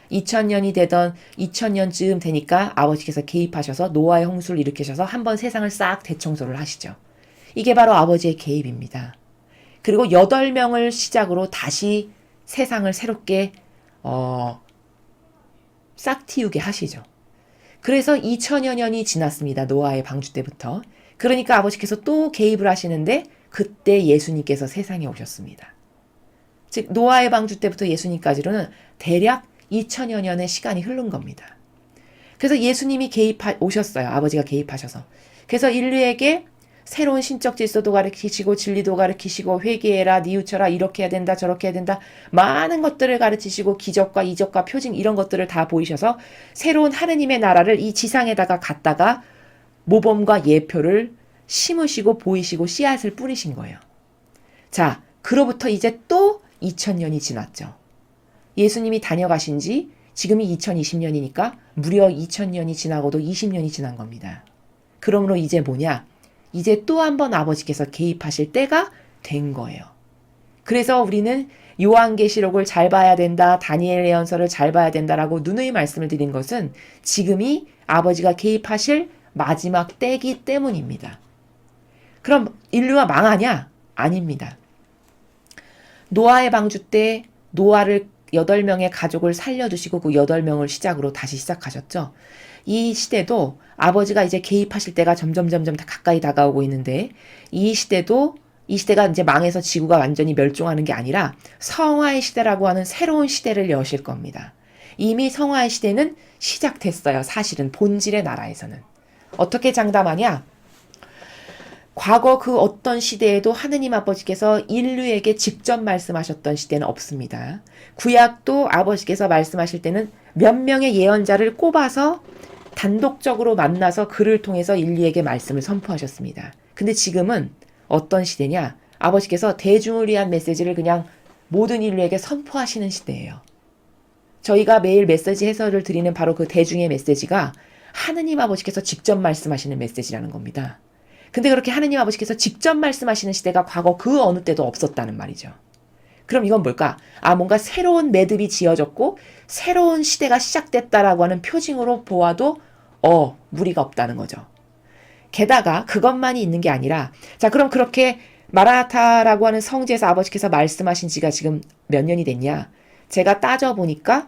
2000년이 되던 2000년쯤 되니까 아버지께서 개입하셔서 노아의 홍수를 일으키셔서 한번 세상을 싹 대청소를 하시죠. 이게 바로 아버지의 개입입니다. 그리고 8명을 시작으로 다시 세상을 새롭게 싹 틔우게 하시죠. 그래서 2000여 년이 지났습니다. 노아의 방주 때부터. 그러니까 아버지께서 또 개입을 하시는데 그때 예수님께서 세상에 오셨습니다. 즉 노아의 방주 때부터 예수님까지로는 대략 2000여 년의 시간이 흐른 겁니다. 그래서 예수님이 오셨어요. 아버지가 개입하셔서. 그래서 인류에게 새로운 신적 질서도 가르치시고 진리도 가르치시고 회개해라, 뉘우쳐라, 이렇게 해야 된다, 저렇게 해야 된다. 많은 것들을 가르치시고 기적과 이적과 표징 이런 것들을 다 보이셔서 새로운 하느님의 나라를 이 지상에다가 갖다가 모범과 예표를 심으시고 보이시고 씨앗을 뿌리신 거예요. 자, 그로부터 이제 또 2000년이 지났죠. 예수님이 다녀가신 지 지금이 2020년이니까 무려 2000년이 지나고도 20년이 지난 겁니다. 그러므로 이제 뭐냐? 이제 또 한 번 아버지께서 개입하실 때가 된 거예요. 그래서 우리는 요한계시록을 잘 봐야 된다, 다니엘 예언서를 잘 봐야 된다라고 누누이 말씀을 드린 것은 지금이 아버지가 개입하실 마지막 때이기 때문입니다. 그럼 인류가 망하냐? 아닙니다. 노아의 방주 때 노아를 8명의 가족을 살려두시고 그 8명을 시작으로 다시 시작하셨죠. 이 시대도 아버지가 이제 개입하실 때가 점점 다 가까이 다가오고 있는데 이 시대가 이제 망해서 지구가 완전히 멸종하는 게 아니라 성화의 시대라고 하는 새로운 시대를 여실 겁니다. 이미 성화의 시대는 시작됐어요. 사실은 본질의 나라에서는. 어떻게 장담하냐? 과거 그 어떤 시대에도 하느님 아버지께서 인류에게 직접 말씀하셨던 시대는 없습니다. 구약도 아버지께서 말씀하실 때는 몇 명의 예언자를 꼽아서 단독적으로 만나서 그를 통해서 인류에게 말씀을 선포하셨습니다. 근데 지금은 어떤 시대냐? 아버지께서 대중을 위한 메시지를 그냥 모든 인류에게 선포하시는 시대예요. 저희가 매일 메시지 해설을 드리는 바로 그 대중의 메시지가 하느님 아버지께서 직접 말씀하시는 메시지라는 겁니다. 근데 그렇게 하느님 아버지께서 직접 말씀하시는 시대가 과거 그 어느 때도 없었다는 말이죠. 그럼 이건 뭘까? 뭔가 새로운 매듭이 지어졌고 새로운 시대가 시작됐다라고 하는 표징으로 보아도 무리가 없다는 거죠. 게다가 그것만이 있는 게 아니라, 자, 그럼 그렇게 마라나타라고 하는 성지에서 아버지께서 말씀하신 지가 지금 몇 년이 됐냐? 제가 따져보니까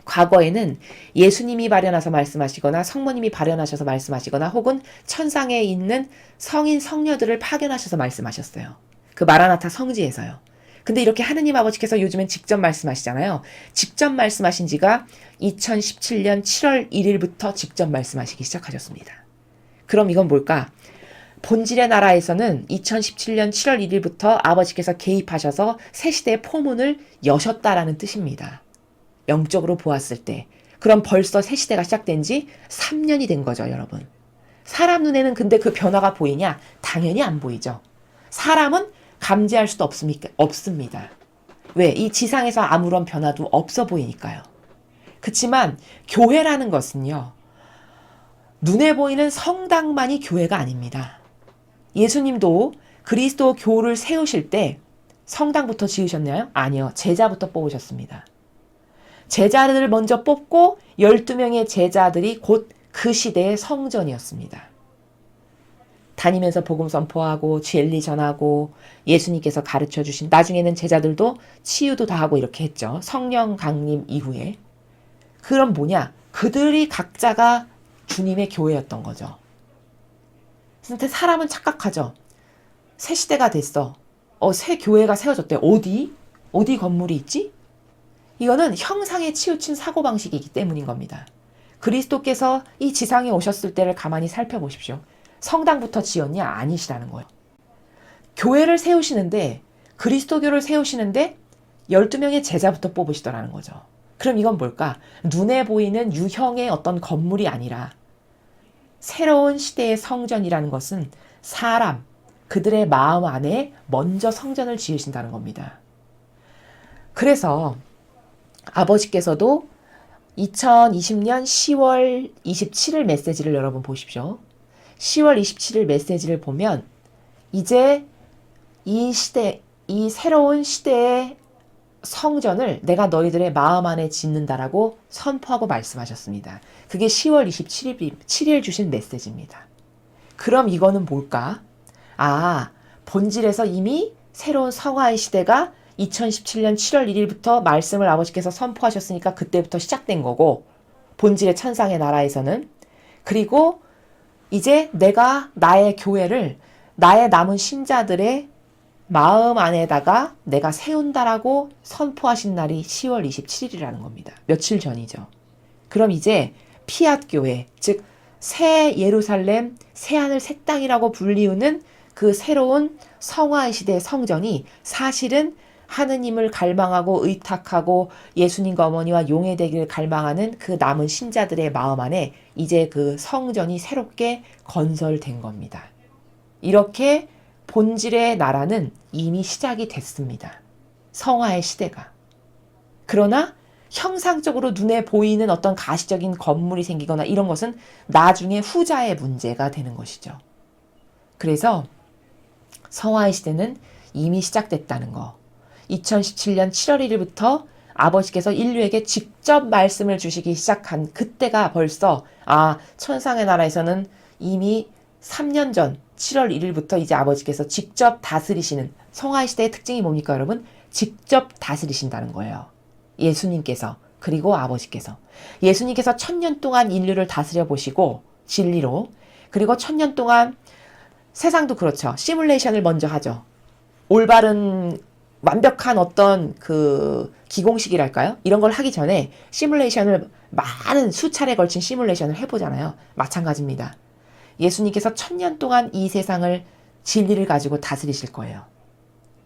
과거에는 예수님이 발현해서 말씀하시거나 성모님이 발현하셔서 말씀하시거나 혹은 천상에 있는 성인 성녀들을 파견하셔서 말씀하셨어요. 그 마라나타 성지에서요. 근데 이렇게 하느님 아버지께서 요즘엔 직접 말씀하시잖아요. 직접 말씀하신 지가 2017년 7월 1일부터 직접 말씀하시기 시작하셨습니다. 그럼 이건 뭘까? 본질의 나라에서는 2017년 7월 1일부터 아버지께서 개입하셔서 새 시대의 포문을 여셨다라는 뜻입니다. 영적으로 보았을 때. 그럼 벌써 새 시대가 시작된 지 3년이 된 거죠, 여러분. 사람 눈에는 근데 그 변화가 보이냐? 당연히 안 보이죠. 사람은 감지할 수도 없습니다. 왜? 이 지상에서 아무런 변화도 없어 보이니까요. 그치만 교회라는 것은요, 눈에 보이는 성당만이 교회가 아닙니다. 예수님도 그리스도 교를 세우실 때 성당부터 지으셨나요? 아니요. 제자부터 뽑으셨습니다. 제자들을 먼저 뽑고 12명의 제자들이 곧 그 시대의 성전이었습니다. 다니면서 복음 선포하고 진리 전하고 예수님께서 가르쳐 주신, 나중에는 제자들도 치유도 다 하고 이렇게 했죠. 성령 강림 이후에. 그럼 뭐냐? 그들이 각자가 주님의 교회였던 거죠. 근데 사람은 착각하죠. 새 시대가 됐어. 새 교회가 세워졌대. 어디? 어디 건물이 있지? 이거는 형상에 치우친 사고방식이기 때문인 겁니다. 그리스도께서 이 지상에 오셨을 때를 가만히 살펴보십시오. 성당부터 지었냐? 아니시라는 거예요. 교회를 세우시는데, 그리스도교를 세우시는데 12명의 제자부터 뽑으시더라는 거죠. 그럼 이건 뭘까? 눈에 보이는 유형의 어떤 건물이 아니라 새로운 시대의 성전이라는 것은 사람, 그들의 마음 안에 먼저 성전을 지으신다는 겁니다. 그래서 아버지께서도 2020년 10월 27일 메시지를 여러분 보십시오. 10월 27일 메시지를 보면 이제 이 시대, 이 새로운 시대의 성전을 내가 너희들의 마음 안에 짓는다라고 선포하고 말씀하셨습니다. 그게 10월 27일 주신 메시지입니다. 그럼 이거는 뭘까? 본질에서 이미 새로운 성화의 시대가 2017년 7월 1일부터 말씀을 아버지께서 선포하셨으니까 그때부터 시작된 거고, 본질의 천상의 나라에서는. 그리고 이제 내가 나의 교회를 나의 남은 신자들의 마음 안에다가 내가 세운다라고 선포하신 날이 10월 27일이라는 겁니다. 며칠 전이죠. 그럼 이제 피앗 교회, 즉 새 예루살렘, 새 하늘 새 땅이라고 불리우는 그 새로운 성화의 시대의 성전이 사실은 하느님을 갈망하고 의탁하고 예수님과 어머니와 용해되기를 갈망하는 그 남은 신자들의 마음 안에 이제 그 성전이 새롭게 건설된 겁니다. 이렇게 본질의 나라는 이미 시작이 됐습니다. 성화의 시대가. 그러나 형상적으로 눈에 보이는 어떤 가시적인 건물이 생기거나 이런 것은 나중에 후자의 문제가 되는 것이죠. 그래서 성화의 시대는 이미 시작됐다는 거. 2017년 7월 1일부터 아버지께서 인류에게 직접 말씀을 주시기 시작한 그때가 벌써 천상의 나라에서는 이미 3년 전 7월 1일부터 이제 아버지께서 직접 다스리시는, 성화의 시대의 특징이 뭡니까 여러분? 직접 다스리신다는 거예요. 예수님께서, 그리고 아버지께서. 예수님께서 1000년 동안 인류를 다스려 보시고 진리로, 그리고 1000년 동안 세상도 그렇죠. 시뮬레이션을 먼저 하죠. 올바른 완벽한 어떤 그 기공식이랄까요? 이런 걸 하기 전에 시뮬레이션을 많은 수차례 걸친 시뮬레이션을 해보잖아요. 마찬가지입니다. 예수님께서 1000년 동안 이 세상을 진리를 가지고 다스리실 거예요.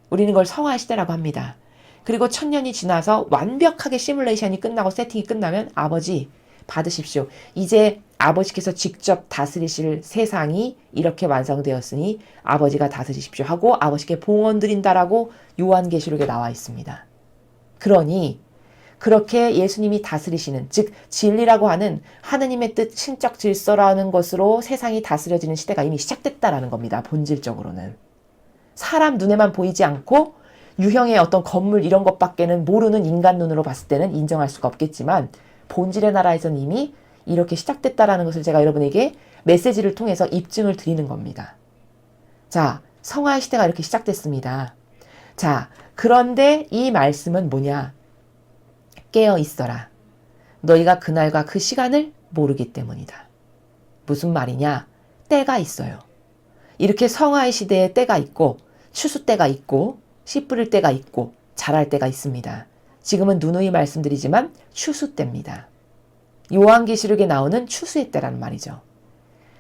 우리는 그걸 성화의 시대라고 합니다. 그리고 1000년이 지나서 완벽하게 시뮬레이션이 끝나고 세팅이 끝나면 아버지 받으십시오. 이제 아버지께서 직접 다스리실 세상이 이렇게 완성되었으니 아버지가 다스리십시오 하고 아버지께 봉헌 드린다라고 요한계시록에 나와 있습니다. 그러니 그렇게 예수님이 다스리시는, 즉 진리라고 하는 하느님의 뜻, 신적 질서라는 것으로 세상이 다스려지는 시대가 이미 시작됐다라는 겁니다. 본질적으로는. 사람 눈에만 보이지 않고 유형의 어떤 건물 이런 것밖에는 모르는 인간 눈으로 봤을 때는 인정할 수가 없겠지만 본질의 나라에서는 이미 이렇게 시작됐다라는 것을 제가 여러분에게 메시지를 통해서 입증을 드리는 겁니다. 자, 성화의 시대가 이렇게 시작됐습니다. 자, 그런데 이 말씀은 뭐냐? 깨어 있어라. 너희가 그날과 그 시간을 모르기 때문이다. 무슨 말이냐? 때가 있어요. 이렇게 성화의 시대에 때가 있고 추수 때가 있고 씨 뿌릴 때가 있고 자랄 때가 있습니다. 지금은 누누이 말씀드리지만 추수 때입니다. 요한계시록에 나오는 추수의 때라는 말이죠.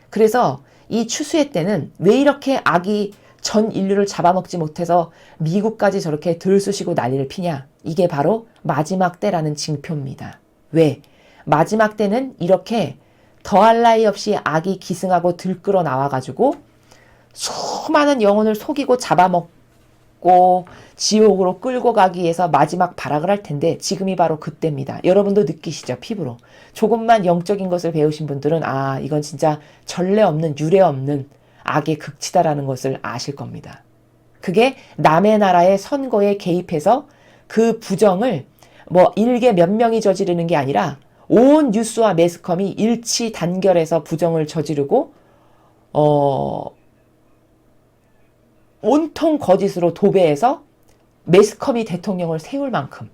그래서 이 추수의 때는 왜 이렇게 악이 전 인류를 잡아먹지 못해서 미국까지 저렇게 들쑤시고 난리를 피냐? 이게 바로 마지막 때라는 징표입니다. 왜? 마지막 때는 이렇게 더할 나위 없이 악이 기승하고 들끓어 나와가지고 수많은 영혼을 속이고 잡아먹고 지옥으로 끌고 가기 위해서 마지막 발악을 할 텐데 지금이 바로 그때입니다. 여러분도 느끼시죠? 피부로. 조금만 영적인 것을 배우신 분들은 아, 이건 진짜 전례 없는 유례 없는 악의 극치다라는 것을 아실 겁니다. 그게 남의 나라의 선거에 개입해서 그 부정을 뭐 일개 몇 명이 저지르는 게 아니라 온 뉴스와 매스컴이 일치 단결해서 부정을 저지르고 온통 거짓으로 도배해서 매스컴이 대통령을 세울 만큼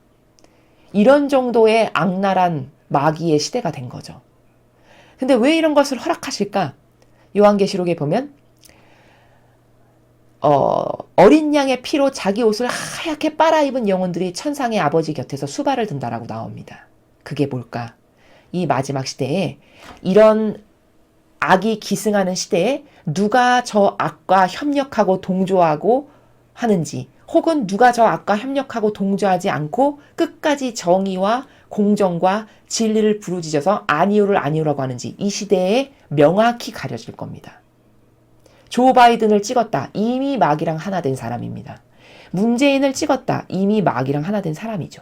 이런 정도의 악랄한 마귀의 시대가 된 거죠. 근데 왜 이런 것을 허락하실까? 요한계시록에 보면 어린 양의 피로 자기 옷을 하얗게 빨아입은 영혼들이 천상의 아버지 곁에서 수발을 든다라고 나옵니다. 그게 뭘까? 이 마지막 시대에 이런 악이 기승하는 시대에 누가 저 악과 협력하고 동조하고 하는지 혹은 누가 저 악과 협력하고 동조하지 않고 끝까지 정의와 공정과 진리를 부르짖어서 아니오를 아니오라고 하는지 이 시대에 명확히 가려질 겁니다. 조 바이든을 찍었다. 이미 마귀랑 하나 된 사람입니다. 문재인을 찍었다. 이미 마귀랑 하나 된 사람이죠.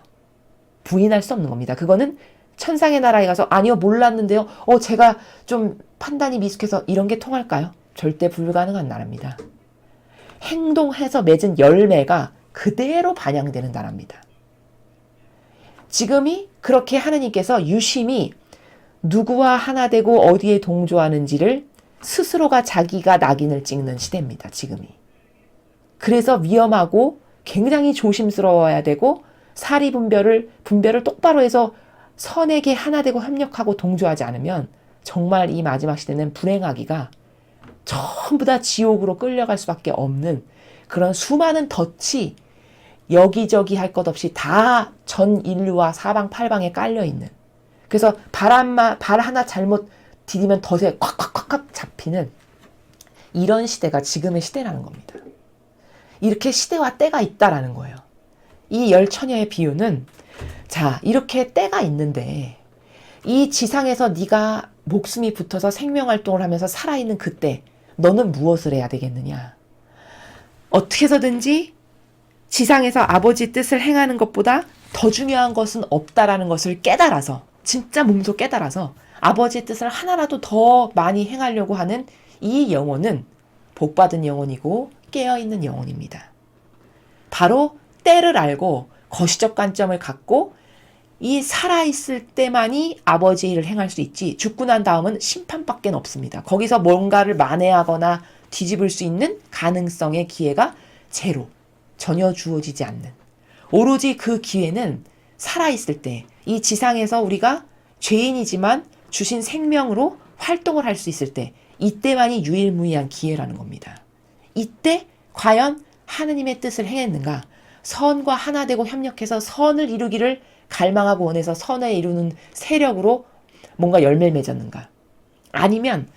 부인할 수 없는 겁니다. 그거는 천상의 나라에 가서 아니요 몰랐는데요. 제가 좀 판단이 미숙해서 이런 게 통할까요? 절대 불가능한 나라입니다. 행동해서 맺은 열매가 그대로 반영되는 나라입니다. 지금이 그렇게 하느님께서 유심히 누구와 하나 되고 어디에 동조하는지를 스스로가 자기가 낙인을 찍는 시대입니다. 지금이. 그래서 위험하고 굉장히 조심스러워야 되고 사리 분별을 똑바로 해서 선에게 하나 되고 협력하고 동조하지 않으면 정말 이 마지막 시대는 불행하기가 전부 다 지옥으로 끌려갈 수밖에 없는 그런 수많은 덫이 여기저기 할 것 없이 다 전 인류와 사방팔방에 깔려있는, 그래서 발 하나 잘못 디디면 덫에 콱콱콱콱 잡히는 이런 시대가 지금의 시대라는 겁니다. 이렇게 시대와 때가 있다라는 거예요. 이 열 처녀의 비유는 자, 이렇게 때가 있는데 이 지상에서 네가 목숨이 붙어서 생명활동을 하면서 살아있는 그때 너는 무엇을 해야 되겠느냐? 어떻게 해서든지 지상에서 아버지 뜻을 행하는 것보다 더 중요한 것은 없다라는 것을 깨달아서, 진짜 몸소 깨달아서 아버지의 뜻을 하나라도 더 많이 행하려고 하는 이 영혼은 복받은 영혼이고 깨어있는 영혼입니다. 바로 때를 알고 거시적 관점을 갖고 이 살아있을 때만이 아버지의 일을 행할 수 있지 죽고 난 다음은 심판밖에 없습니다. 거기서 뭔가를 만회하거나 뒤집을 수 있는 가능성의 기회가 제로, 전혀 주어지지 않는, 오로지 그 기회는 살아있을 때 이 지상에서 우리가 죄인이지만 주신 생명으로 활동을 할 수 있을 때 이때만이 유일무이한 기회라는 겁니다. 이때 과연 하느님의 뜻을 행했는가? 선과 하나 되고 협력해서 선을 이루기를 갈망하고 원해서 선을 이루는 세력으로 뭔가 열매를 맺었는가? 아니면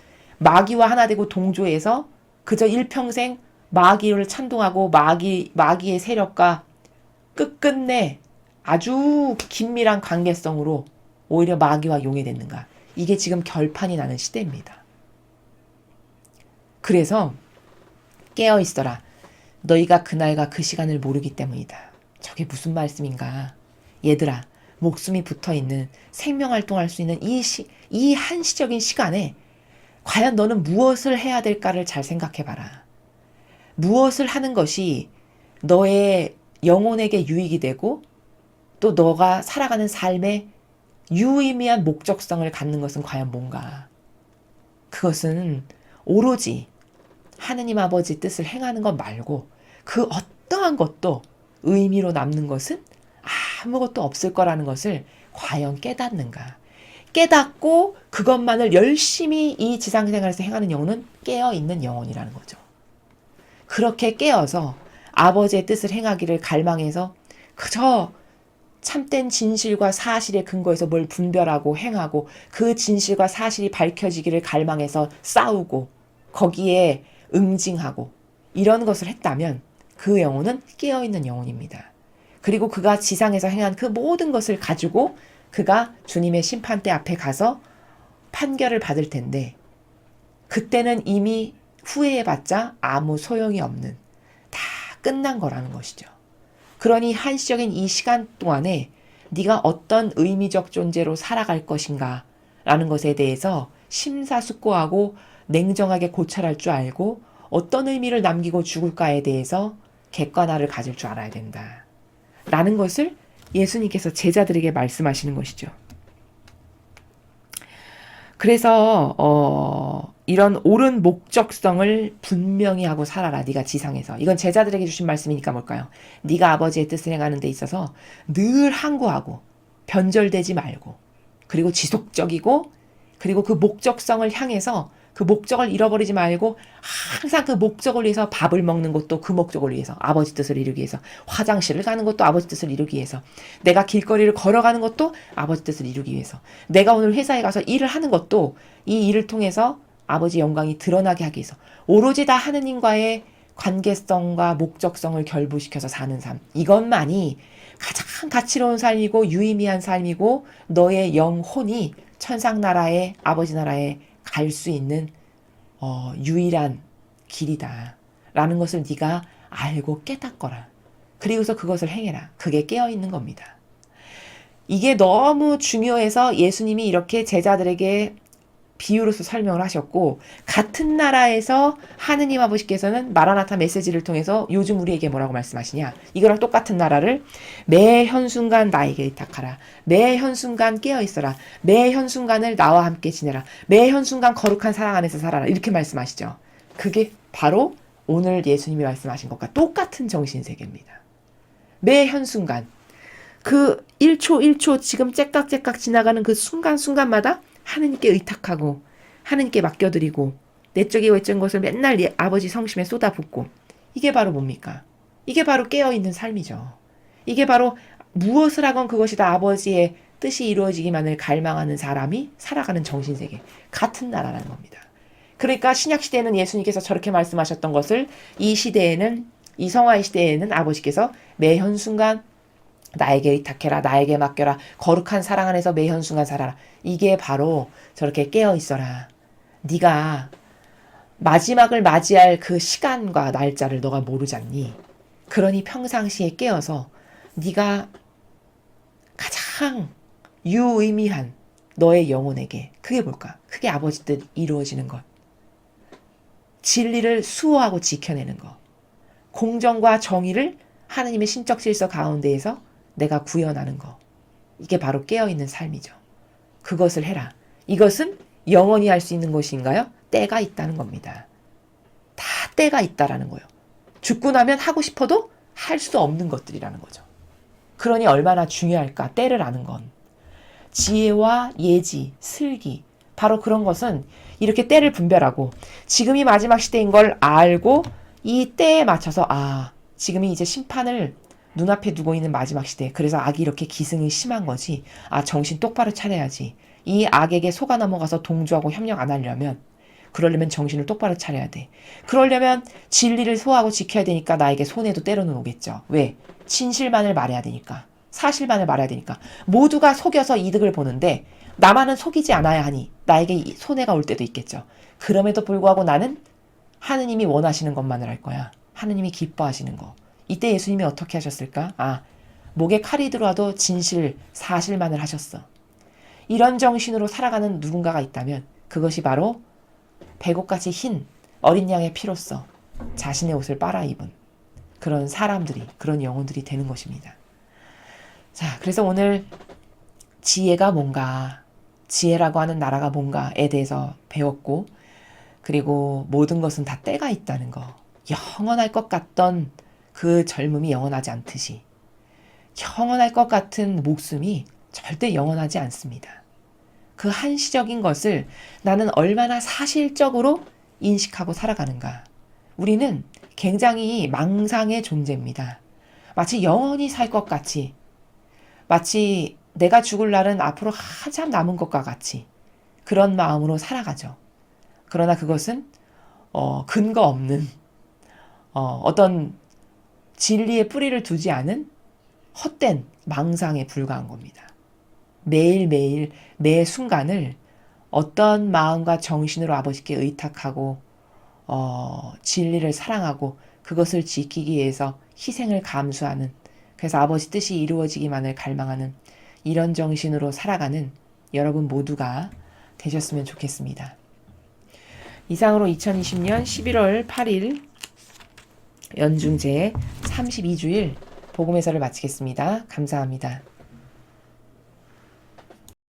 마귀와 하나 되고 동조해서 그저 일평생 마귀를 찬동하고 마귀의 세력과 끝끝내 아주 긴밀한 관계성으로 오히려 마귀와 용해됐는가. 이게 지금 결판이 나는 시대입니다. 그래서 깨어있어라. 너희가 그날과 그 시간을 모르기 때문이다. 저게 무슨 말씀인가. 얘들아, 목숨이 붙어있는 생명활동할 수 있는 이 한시적인 시간에 과연 너는 무엇을 해야 될까를 잘 생각해봐라. 무엇을 하는 것이 너의 영혼에게 유익이 되고 또 너가 살아가는 삶에 유의미한 목적성을 갖는 것은 과연 뭔가. 그것은 오로지 하느님 아버지 뜻을 행하는 것 말고 그 어떠한 것도 의미로 남는 것은 아무것도 없을 거라는 것을 과연 깨닫는가. 깨닫고 그것만을 열심히 이 지상생활에서 행하는 영혼은 깨어있는 영혼이라는 거죠. 그렇게 깨어서 아버지의 뜻을 행하기를 갈망해서 그저 참된 진실과 사실의 근거에서 뭘 분별하고 행하고 그 진실과 사실이 밝혀지기를 갈망해서 싸우고 거기에 응징하고 이런 것을 했다면 그 영혼은 깨어있는 영혼입니다. 그리고 그가 지상에서 행한 그 모든 것을 가지고 그가 주님의 심판대 앞에 가서 판결을 받을 텐데 그때는 이미 후회해봤자 아무 소용이 없는 다 끝난 거라는 것이죠. 그러니 한시적인 이 시간 동안에 네가 어떤 의미적 존재로 살아갈 것인가 라는 것에 대해서 심사숙고하고 냉정하게 고찰할 줄 알고 어떤 의미를 남기고 죽을까에 대해서 객관화를 가질 줄 알아야 된다. 라는 것을 예수님께서 제자들에게 말씀하시는 것이죠. 그래서 이런 옳은 목적성을 분명히 하고 살아라. 네가 지상에서. 이건 제자들에게 주신 말씀이니까 뭘까요? 네가 아버지의 뜻을 행하는 데 있어서 늘 항구하고 변절되지 말고 그리고 지속적이고 그리고 그 목적성을 향해서 그 목적을 잃어버리지 말고 항상 그 목적을 위해서 밥을 먹는 것도 그 목적을 위해서 아버지 뜻을 이루기 위해서 화장실을 가는 것도 아버지 뜻을 이루기 위해서 내가 길거리를 걸어가는 것도 아버지 뜻을 이루기 위해서 내가 오늘 회사에 가서 일을 하는 것도 이 일을 통해서 아버지 영광이 드러나게 하기 위해서 오로지 다 하느님과의 관계성과 목적성을 결부시켜서 사는 삶 이것만이 가장 가치로운 삶이고 유의미한 삶이고 너의 영혼이 천상나라의 아버지 나라에 갈 수 있는 유일한 길이다 라는 것을 네가 알고 깨닫거라. 그리고서 그것을 행해라. 그게 깨어있는 겁니다. 이게 너무 중요해서 예수님이 이렇게 제자들에게 비유로서 설명을 하셨고 같은 나라에서 하느님 아버지께서는 마라나타 메시지를 통해서 요즘 우리에게 뭐라고 말씀하시냐. 이거랑 똑같은 나라를 매 현순간 나에게 의탁하라. 매 현순간 깨어있어라. 매 현순간을 나와 함께 지내라. 매 현순간 거룩한 사랑 안에서 살아라. 이렇게 말씀하시죠. 그게 바로 오늘 예수님이 말씀하신 것과 똑같은 정신세계입니다. 매 현순간 그 1초 1초 지금 째깍째깍 지나가는 그 순간순간마다 하느님께 의탁하고 하느님께 맡겨드리고 내적이고 외적인 것을 맨날 아버지 성심에 쏟아붓고 이게 바로 뭡니까? 이게 바로 깨어있는 삶이죠. 이게 바로 무엇을 하건 그것이 다 아버지의 뜻이 이루어지기만을 갈망하는 사람이 살아가는 정신세계 같은 나라라는 겁니다. 그러니까 신약시대에는 예수님께서 저렇게 말씀하셨던 것을 이 시대에는 이 성화의 시대에는 아버지께서 매 현순간 나에게 의탁해라. 나에게 맡겨라. 거룩한 사랑 안에서 매 현순간 살아라. 이게 바로 저렇게 깨어있어라. 네가 마지막을 맞이할 그 시간과 날짜를 너가 모르잖니. 그러니 평상시에 깨어서 네가 가장 유의미한 너의 영혼에게 그게 뭘까? 그게 아버지 뜻 이루어지는 것. 진리를 수호하고 지켜내는 것. 공정과 정의를 하느님의 신적 질서 가운데에서 내가 구현하는 거. 이게 바로 깨어있는 삶이죠. 그것을 해라. 이것은 영원히 할 수 있는 것인가요? 때가 있다는 겁니다. 다 때가 있다라는 거예요. 죽고 나면 하고 싶어도 할 수 없는 것들이라는 거죠. 그러니 얼마나 중요할까? 때를 아는 건. 지혜와 예지, 슬기. 바로 그런 것은 이렇게 때를 분별하고 지금이 마지막 시대인 걸 알고 이 때에 맞춰서 지금이 이제 심판을 눈앞에 두고 있는 마지막 시대. 그래서 악이 이렇게 기승이 심한 거지. 정신 똑바로 차려야지. 이 악에게 속아 넘어가서 동조하고 협력 안 하려면 그러려면 정신을 똑바로 차려야 돼. 그러려면 진리를 소화하고 지켜야 되니까 나에게 손해도 때로는 오겠죠. 왜? 진실만을 말해야 되니까. 사실만을 말해야 되니까. 모두가 속여서 이득을 보는데 나만은 속이지 않아야 하니 나에게 손해가 올 때도 있겠죠. 그럼에도 불구하고 나는 하느님이 원하시는 것만을 할 거야. 하느님이 기뻐하시는 거. 이때 예수님이 어떻게 하셨을까? 목에 칼이 들어와도 진실, 사실만을 하셨어. 이런 정신으로 살아가는 누군가가 있다면 그것이 바로 백옥같이 흰 어린 양의 피로써 자신의 옷을 빨아입은 그런 사람들이, 그런 영혼들이 되는 것입니다. 자, 그래서 오늘 지혜가 뭔가, 지혜라고 하는 나라가 뭔가에 대해서 배웠고, 그리고 모든 것은 다 때가 있다는 거. 영원할 것 같던 그 젊음이 영원하지 않듯이 영원할 것 같은 목숨이 절대 영원하지 않습니다. 그 한시적인 것을 나는 얼마나 사실적으로 인식하고 살아가는가. 우리는 굉장히 망상의 존재입니다. 마치 영원히 살 것 같이, 마치 내가 죽을 날은 앞으로 한참 남은 것과 같이 그런 마음으로 살아가죠. 그러나 그것은 근거 없는 어떤 진리의 뿌리를 두지 않은 헛된 망상에 불과한 겁니다. 매일매일 매 순간을 어떤 마음과 정신으로 아버지께 의탁하고 진리를 사랑하고 그것을 지키기 위해서 희생을 감수하는, 그래서 아버지 뜻이 이루어지기만을 갈망하는 이런 정신으로 살아가는 여러분 모두가 되셨으면 좋겠습니다. 이상으로 2020년 11월 8일 연중 제 32주일 복음 해설을 마치겠습니다. 감사합니다.